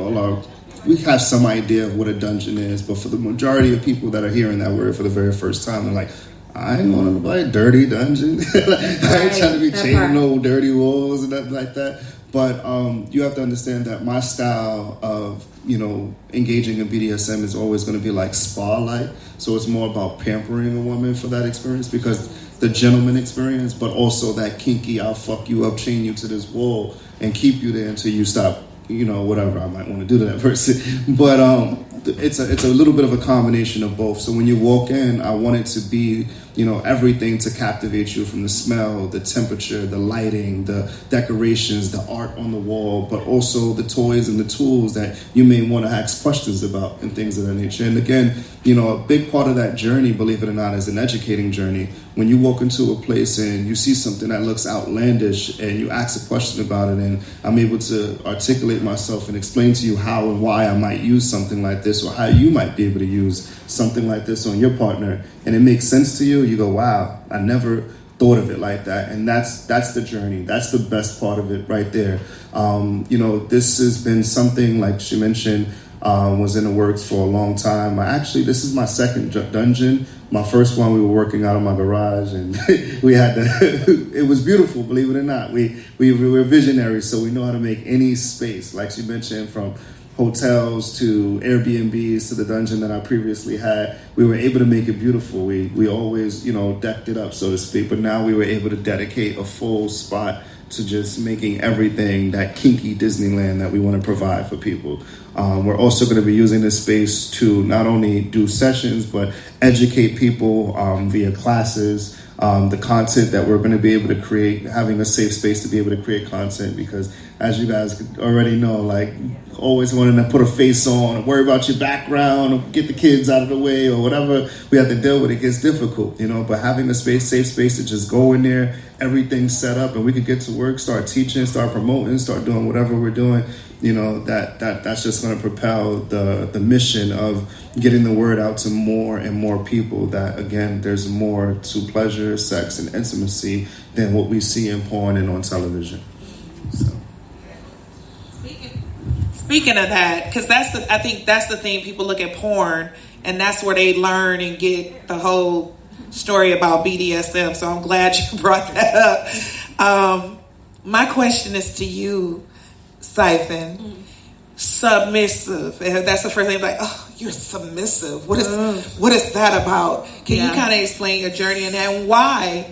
G: have some idea of what a dungeon is, but for the majority of people that are hearing that word for the very first time, they're like, I ain't want to buy a dirty dungeon. I ain't trying to be chaining no dirty walls and nothing like that. But you have to understand that my style of, you know, engaging in BDSM is always going to be like spa-like. So it's more about pampering a woman for that experience, because the gentleman experience, but also that kinky, I'll fuck you up, chain you to this wall, and keep you there until you stop, you know, whatever I might want to do to that person. But it's a little bit of a combination of both. So when you walk in, I want it to be, you know, everything to captivate you, from the smell, the temperature, the lighting, the decorations, the art on the wall, but also the toys and the tools that you may want to ask questions about and things of that nature. And again, you know, a big part of that journey, believe it or not, is an educating journey. When you walk into a place and you see something that looks outlandish and you ask a question about it, and I'm able to articulate myself and explain to you how and why I might use something like this, or how you might be able to use something like this on your partner, and it makes sense to you, you go, wow, I never thought of it like that. And that's the journey. That's the best part of it right there. You know, this has been something, like she mentioned, was in the works for a long time. This is my second dungeon. My first one, we were working out of my garage, and we had to, it was beautiful, believe it or not. We were visionaries, so we know how to make any space, like she mentioned, from hotels to Airbnbs to the dungeon that I previously had. We were able to make it beautiful. We always, you know, decked it up, so to speak, but now we were able to dedicate a full spot to just making everything that kinky Disneyland that we want to provide for people. We're also going to be using this space to not only do sessions, but educate people via classes, the content that we're going to be able to create, having a safe space to be able to create content, because as you guys already know, like, always wanting to put a face on, worry about your background, or get the kids out of the way, or whatever we have to deal with, it gets difficult, you know. But having a safe space to just go in there, everything's set up, and we can get to work, start teaching, start promoting, start doing whatever we're doing, you know, that's just going to propel the mission of getting the word out to more and more people that, again, there's more to pleasure, sex, and intimacy than what we see in porn and on television. So.
B: Speaking of that, because I think that's the thing, people look at porn and that's where they learn and get the whole story about BDSM. So I'm glad you brought that up. My question is to you, Siphon. Submissive. And that's the first thing, like, oh, you're submissive. What is that about? Can you kind of explain your journey and that, and why?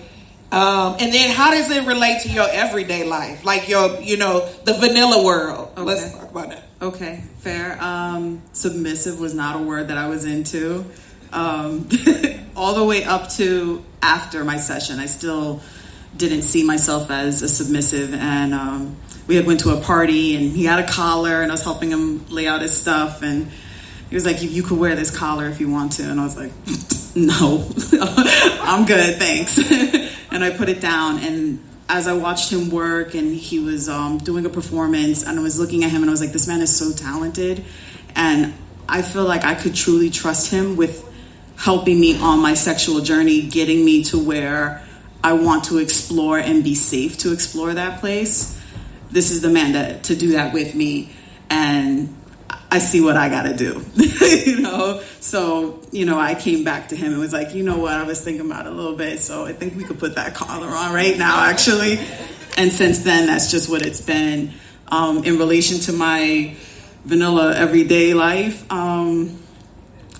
B: And then how does it relate to your everyday life? Like your, you know, the vanilla world. Okay. Let's talk about that.
F: Okay, fair. Submissive was not a word that I was into. All the way up to after my session, I still didn't see myself as a submissive. And we had went to a party, and he had a collar, and I was helping him lay out his stuff. And he was like, you could wear this collar if you want to. And I was like, no, I'm good, thanks. And I put it down, and as I watched him work, and he was doing a performance, and I was looking at him, and I was like, this man is so talented, and I feel like I could truly trust him with helping me on my sexual journey, getting me to where I want to explore and be safe to explore that place. This is the man to do that with me, and I see what I gotta do, you know? So, you know, I came back to him and was like, you know what, I was thinking about it a little bit, so I think we could put that collar on right now, actually. And since then, that's just what it's been. In relation to my vanilla everyday life,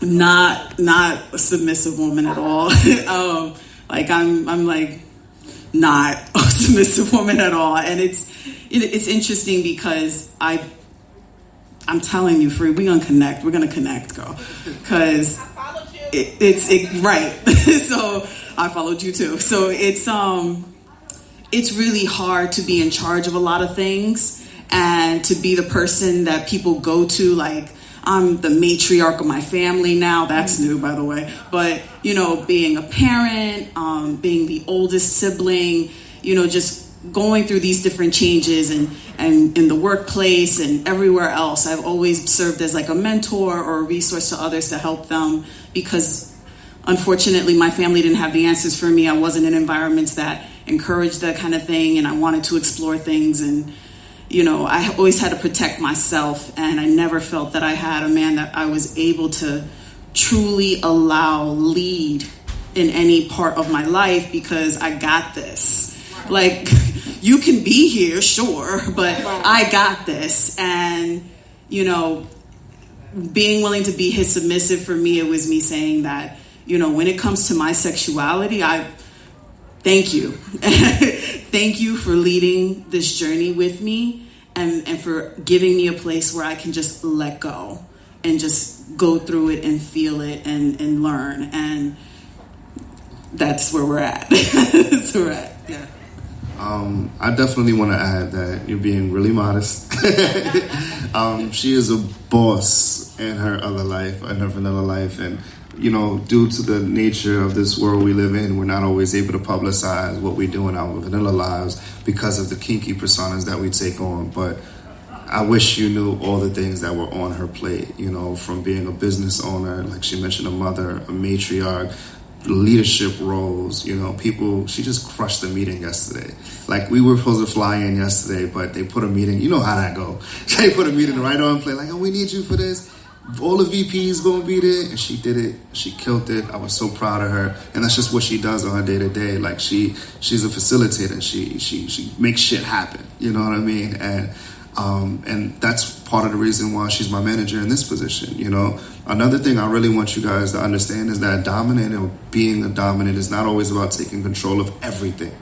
F: not a submissive woman at all. Like I'm like not a submissive woman at all. And it's interesting because I'm telling you, Free, we're gonna connect, girl. Cause it's right. So I followed you too. So it's it's really hard to be in charge of a lot of things and to be the person that people go to. Like, I'm the matriarch of my family now. That's new, by the way. But, you know, being a parent, being the oldest sibling, you know, just going through these different changes and in the workplace and everywhere else, I've always served as like a mentor or a resource to others to help them, because unfortunately my family didn't have the answers for me. I wasn't in environments that encouraged that kind of thing, and I wanted to explore things, and you know, I always had to protect myself, and I never felt that I had a man that I was able to truly allow lead in any part of my life, because I got this. Like, you can be here, sure, but I got this. And, you know, being willing to be his submissive, for me, it was me saying that, you know, when it comes to my sexuality, I thank you. Thank you for leading this journey with me, and for giving me a place where I can just let go and just go through it and feel it and learn. And that's where we're at. That's where we're at, yeah.
G: I definitely want to add that you're being really modest. She is a boss in her other life, in her vanilla life, and you know, due to the nature of this world we live in, we're not always able to publicize what we do in our vanilla lives because of the kinky personas that we take on. But I wish you knew all the things that were on her plate, you know, from being a business owner, like she mentioned, a mother, a matriarch, leadership roles, you know, people. She just crushed the meeting yesterday. Like, we were supposed to fly in yesterday, but they put a meeting, you know how that go. They put a meeting right on play, like, oh, we need you for this. All the VPs gonna be there, and she did it. She killed it. I was so proud of her, and that's just what she does on her day to day. Like, she's a facilitator. She makes shit happen. You know what I mean? And that's part of the reason why she's my manager in this position. You know, another thing I really want you guys to understand is that dominant or being a dominant is not always about taking control of everything.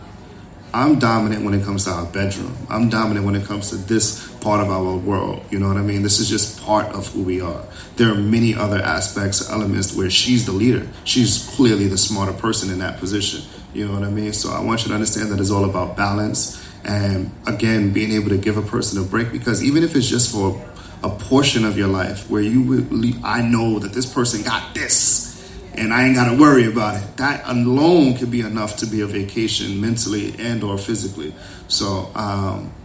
G: I'm dominant when it comes to our bedroom. I'm dominant when it comes to this part of our world. You know what I mean? This is just part of who we are. There are many other aspects, elements where she's the leader. She's clearly the smarter person in that position. You know what I mean? So I want you to understand that it's all about balance. And again, being able to give a person a break, because even if it's just for a portion of your life where I know that this person got this, and I ain't got to worry about it. That alone could be enough to be a vacation mentally and or physically. So,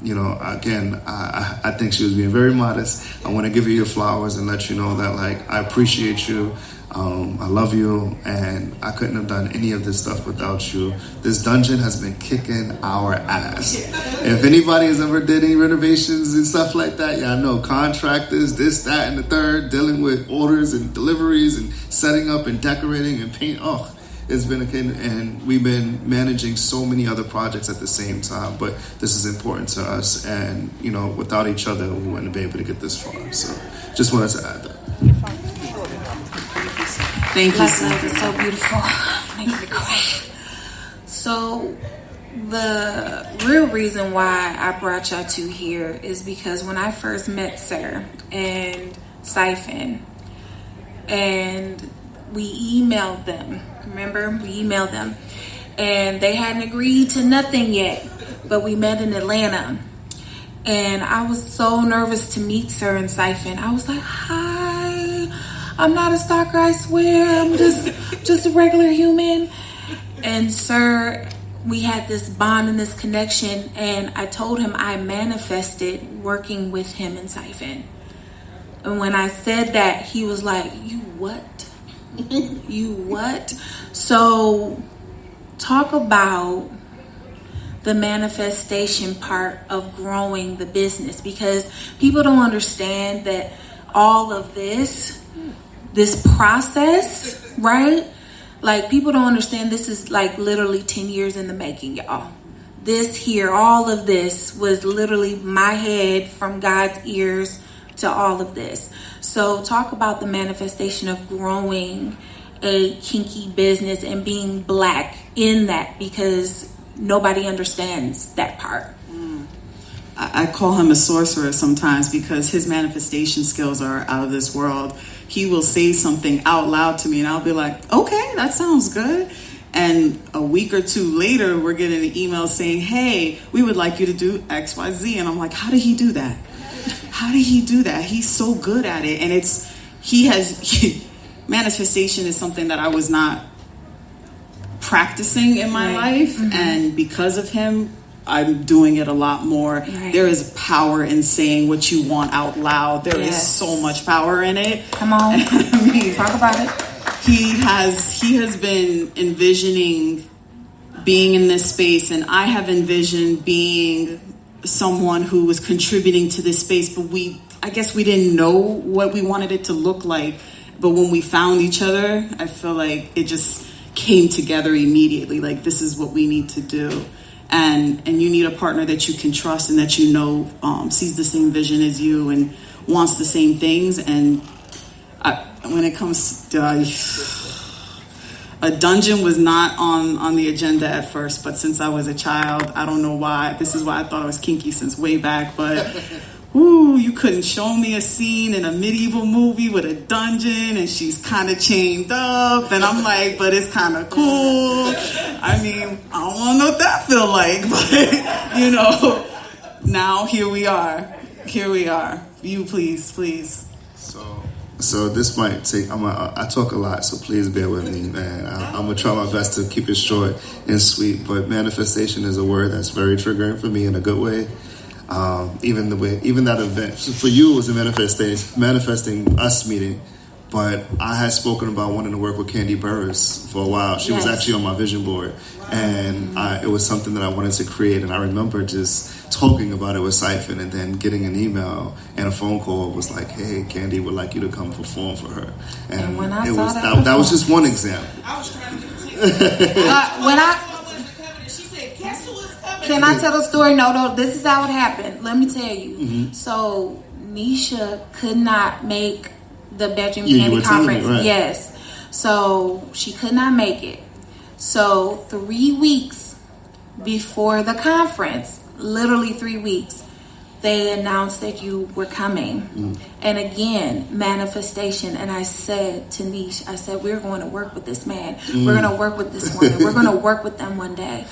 G: you know, again, I think she was being very modest. I want to give you your flowers and let you know that, like, I appreciate you. I love you, and I couldn't have done any of this stuff without you. This dungeon has been kicking our ass. If anybody has ever did any renovations and stuff like that, yeah, I know contractors, this, that, and the third, dealing with orders and deliveries and setting up and decorating and paint. Oh, it's been and we've been managing so many other projects at the same time, but this is important to us, and you know, without each other, we wouldn't be able to get this far. So just wanted to add that.
F: Thank you.
A: Love is so beautiful. Makes me cry. So the real reason why I brought y'all two here is because when I first met Sir and Siphon, and we emailed them, remember? We emailed them, and they hadn't agreed to nothing yet, but we met in Atlanta, and I was so nervous to meet Sir and Siphon. I was like, hi. I'm not a stalker, I swear. I'm just a regular human. And Sir, we had this bond and this connection, and I told him I manifested working with him and Siphon. And when I said that, he was like, you what? You what? So talk about the manifestation part of growing the business, because people don't understand that all of this process, right? Like, people don't understand this is like literally 10 years in the making, y'all. This here, all of this was literally my head from God's ears to all of this. So talk about the manifestation of growing a kinky business and being Black in that, because nobody understands that part.
F: I call him a sorcerer sometimes because his manifestation skills are out of this world. He will say something out loud to me and I'll be like, okay, that sounds good. And a week or two later, we're getting an email saying, hey, we would like you to do X, Y, Z. And I'm like, how did he do that? How did he do that? He's so good at it. And manifestation is something that I was not practicing in my life. Mm-hmm. And because of him, I'm doing it a lot more. Right. There is power in saying what you want out loud. There is so much power in it.
A: Come on. I mean, talk about it.
F: He has been envisioning being in this space, and I have envisioned being someone who was contributing to this space, but I guess we didn't know what we wanted it to look like. But when we found each other, I feel like it just came together immediately. Like, this is what we need to do. And you need a partner that you can trust and that you know sees the same vision as you and wants the same things. And when it comes to a dungeon was not on the agenda at first, but since I was a child, I don't know why. This is why I thought I was kinky since way back, but you couldn't show me a scene in a medieval movie with a dungeon and she's kind of chained up, and I'm like, but it's kind of cool. I mean, I don't want to know what that feel like, but now here we are. You please.
G: So this might take, I talk a lot, so please bear with me, man. I'm going to try my best to keep it short and sweet, but manifestation is a word that's very triggering for me in a good way. Even that event, for you it was a manifesting us meeting, but I had spoken about wanting to work with Candy Burris for a while. She was actually on my vision board, and it was something that I wanted to create, and I remember just talking about it with Siphon, and then getting an email and a phone call was like, hey, Candy would like you to come perform for her. And when I saw that was just one example. I was trying to
A: Can I tell a story? No, this is how it happened. Let me tell you. Mm-hmm. So Nisha could not make the Bedroom Candy Conference. Me, right? Yes. So she could not make it. So 3 weeks before the conference, literally 3 weeks, they announced that you were coming. Mm. And again, manifestation. And I said to Nish, we're going to work with this man. Mm. We're going to work with this woman. We're going to work with them one day.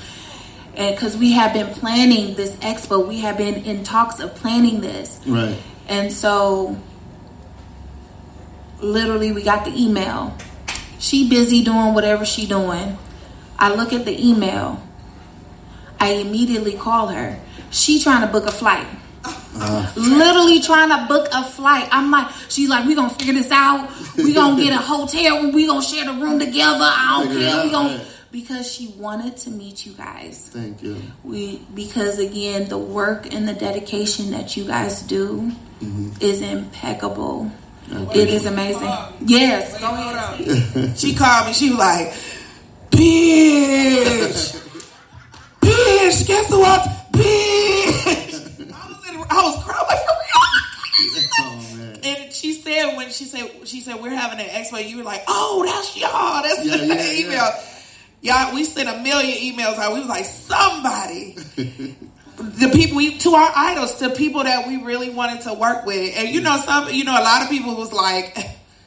A: And because we have been planning this expo, we have been in talks of planning this.
G: Right.
A: And so, literally, we got the email. She busy doing whatever she doing. I look at the email. I immediately call her. She trying to book a flight. Literally trying to book a flight. I'm like, she's like, we gonna figure this out. We gonna get a hotel. We gonna share the room together. I don't care. We gonna. Because she wanted to meet you guys.
G: Thank you.
A: Because again, the work and the dedication that you guys do is impeccable. It is amazing. Yes. Go ahead.
B: She called me. She was like, bitch, guess what? Bitch. I was crying for real. Oh, man. And she said, when she said we're having an expo, you were like, oh, that's y'all. That's the email. Yeah. Y'all, we sent 1 million emails out. We was like, somebody. The people, to our idols, to people that we really wanted to work with. And a lot of people was like,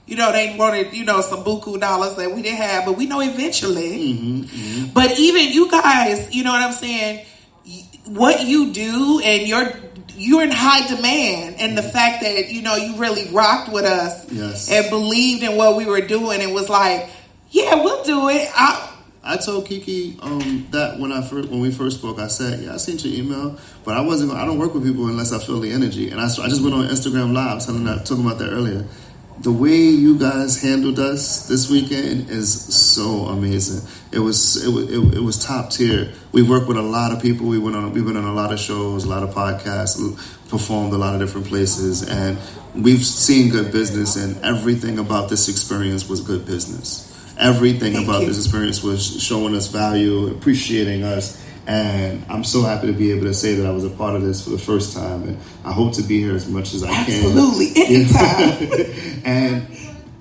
B: they wanted, some buku dollars that we didn't have, but we know eventually. Mm-hmm, mm-hmm. But even you guys, you know what I'm saying? What you do, and you're in high demand, and the fact that, you really rocked with us and believed in what we were doing and was like, yeah, we'll do it.
G: I told Kiki that when we first spoke, I said, I sent your email, but I don't work with people unless I feel the energy. And I just went on Instagram Live talking about that earlier. The way you guys handled us this weekend is so amazing. It was top tier. We worked with a lot of people. We've been on a lot of shows, a lot of podcasts, performed a lot of different places, and we've seen good business, and everything about this experience was good business. Everything about this experience was showing us value, appreciating us, and I'm so happy to be able to say that I was a part of this for the first time, and I hope to be here as much as I can.
B: Absolutely, anytime.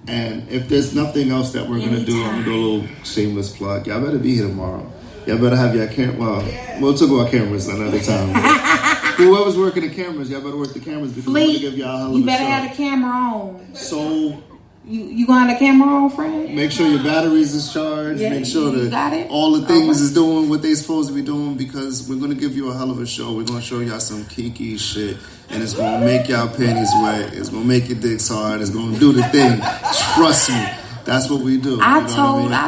G: and if there's nothing else that we're going to do, I'm going to do a little shameless plug. Y'all better be here tomorrow. Y'all better have your camera. Well, we'll talk about cameras another time. Whoever's working the cameras, y'all better work the cameras because we're going to give y'all a hell of a show.
A: You better have the camera on.
G: So
A: You gonna have the camera on, friend?
G: Make sure your batteries is charged.
A: Yeah,
G: Make sure
A: you
G: that
A: got it?
G: all the things is doing what they supposed to be doing, because we're going to give you a hell of a show. We're going to show y'all some kinky shit, and it's going to make y'all panties wet. It's going to make your dicks hard. It's going to do the thing. Trust me. That's what we do.
A: I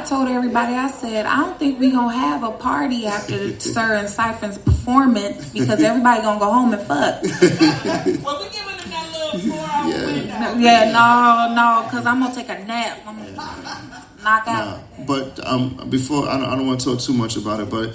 A: told everybody, I said, I don't think we gonna have a party after Sir and Siphon's performance, because everybody gonna go home and fuck.
B: Well, we giving them that little 4 hour window.
A: Yeah, no, because I'm gonna take a nap. I'm gonna knock out.
G: But before, I don't want to talk too much about it, but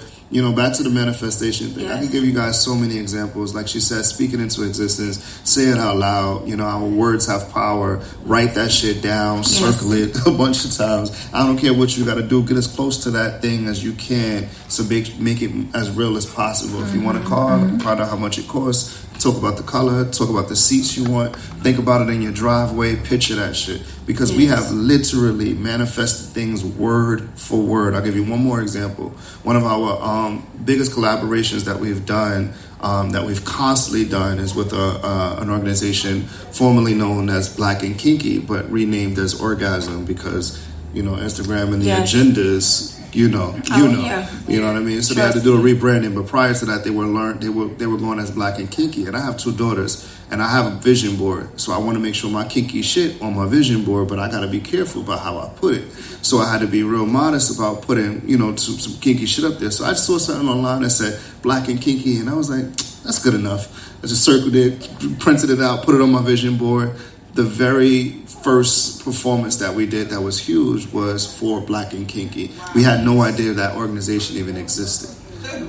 G: back to the manifestation thing.
A: Yes.
G: I can give you guys so many examples. Like she said, speaking into existence, say it out loud. Our words have power. Write that shit down, circle it a bunch of times. I don't care what you got to do. Get as close to that thing as you can, so make it as real as possible. If you want a car, find out how much it costs. Talk about the color, talk about the seats you want, think about it in your driveway, picture that shit. Because we have literally manifested things word for word. I'll give you one more example. One of our biggest collaborations that we've done, that we've constantly done, is with an organization formerly known as Black and Kinky, but renamed as Orgasm, because, Instagram and the agendas, you know what I mean. So they had to do a rebranding. But prior to that, they were going as Black and Kinky. And I have 2 daughters, and I have a vision board. So I want to make sure my kinky shit on my vision board, but I got to be careful about how I put it. So I had to be real modest about putting, some kinky shit up there. So I just saw something online that said Black and Kinky, and I was like, that's good enough. I just circled it, printed it out, put it on my vision board. The very first performance that we did that was huge was for Black and Kinky. We had no idea that organization even existed.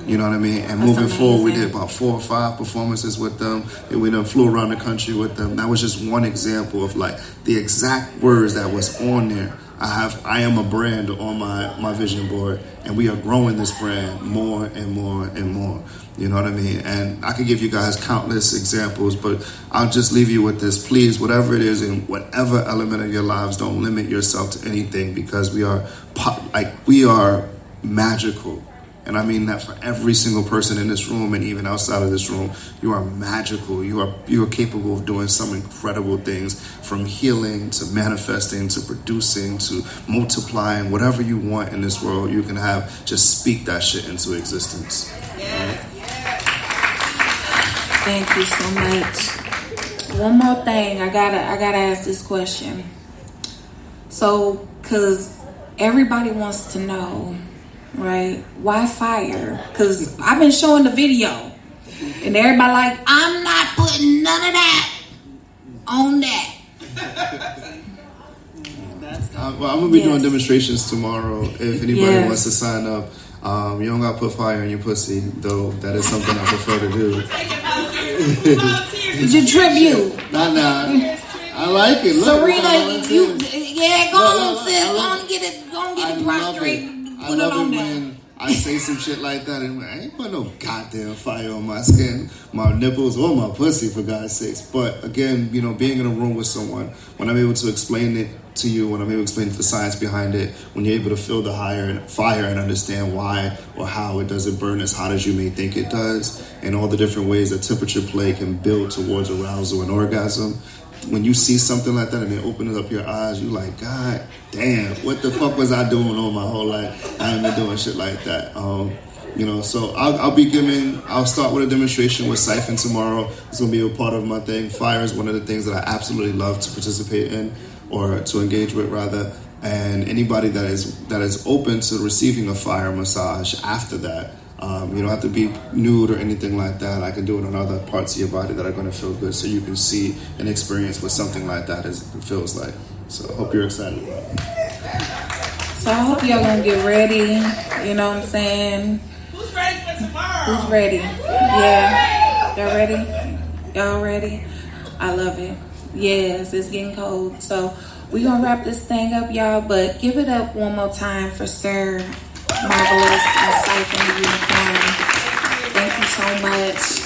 G: You know what I mean? And moving forward, we did about 4 or 5 performances with them. And we then flew around the country with them. That was just one example of like the exact words that was on there. I am a brand on my vision board, and we are growing this brand more and more and more. You know what I mean? And I could give you guys countless examples, but I'll just leave you with this. Please, whatever it is, in whatever element of your lives, don't limit yourself to anything, because we are magical. And I mean that for every single person in this room and even outside of this room. You are magical. You are capable of doing some incredible things, from healing to manifesting to producing to multiplying. Whatever you want in this world, you can have. Just speak that shit into existence.
A: Yes. Thank you so much. One more thing, I gotta ask this question. So, cause everybody wants to know, right? Why fire? Cause I've been showing the video, and everybody like, I'm not putting none of that on that.
G: Well, I'm gonna be doing demonstrations tomorrow. If anybody wants to sign up, you don't gotta put fire in your pussy, though. That is something I prefer to do.
A: It's your tribute.
G: Nah. I like it. Look,
A: Serena, go on, sis. Go on, get it prostrate.
G: I love it when I say some shit like that, and I ain't put no goddamn fire on my skin, my nipples, or my pussy, for God's sakes. But again, being in a room with someone, when I'm able to explain it to you, when I'm able to explain the science behind it, when you're able to feel the fire and understand why or how it doesn't burn as hot as you may think it does, and all the different ways that temperature play can build towards arousal and orgasm. When you see something like that and it opens up your eyes, you're like, God damn, what the fuck was I doing all my whole life? I ain't been doing shit like that. So I'll start with a demonstration with Siphon tomorrow. It's going to be a part of my thing. Fire is one of the things that I absolutely love to participate in, or to engage with rather. And anybody that is open to receiving a fire massage after that, you don't have to be nude or anything like that. I can do it on other parts of your body that are going to feel good, so you can see and experience what something like that feels like. So I hope you're excited about it.
A: So I hope y'all gonna get ready. You know what I'm saying?
B: Who's ready for tomorrow?
A: Who's ready? Yeah. Y'all ready? Y'all ready? I love it. Yes, it's getting cold. So we're gonna wrap this thing up, y'all, but give it up one more time for Sir Marvelous and Siphon the Unicorn. Thank you so much.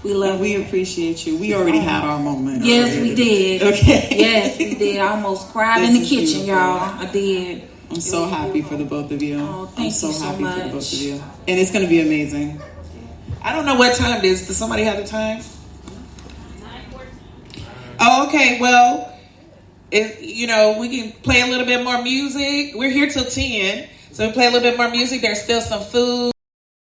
A: We love you.
F: We appreciate you. We already had our moment.
A: Yes, we did.
F: Okay.
A: Yes, we did. I almost cried in the kitchen, y'all. I did.
F: I'm so happy for the both of you.
A: Oh, thank you so
F: happy
A: much.
F: for the both of you. And it's going to be amazing.
B: I don't know what time it is. Does somebody have the time? Oh, okay. Well, we can play a little bit more music. We're here till 10, so we play a little bit more music. There's still some food.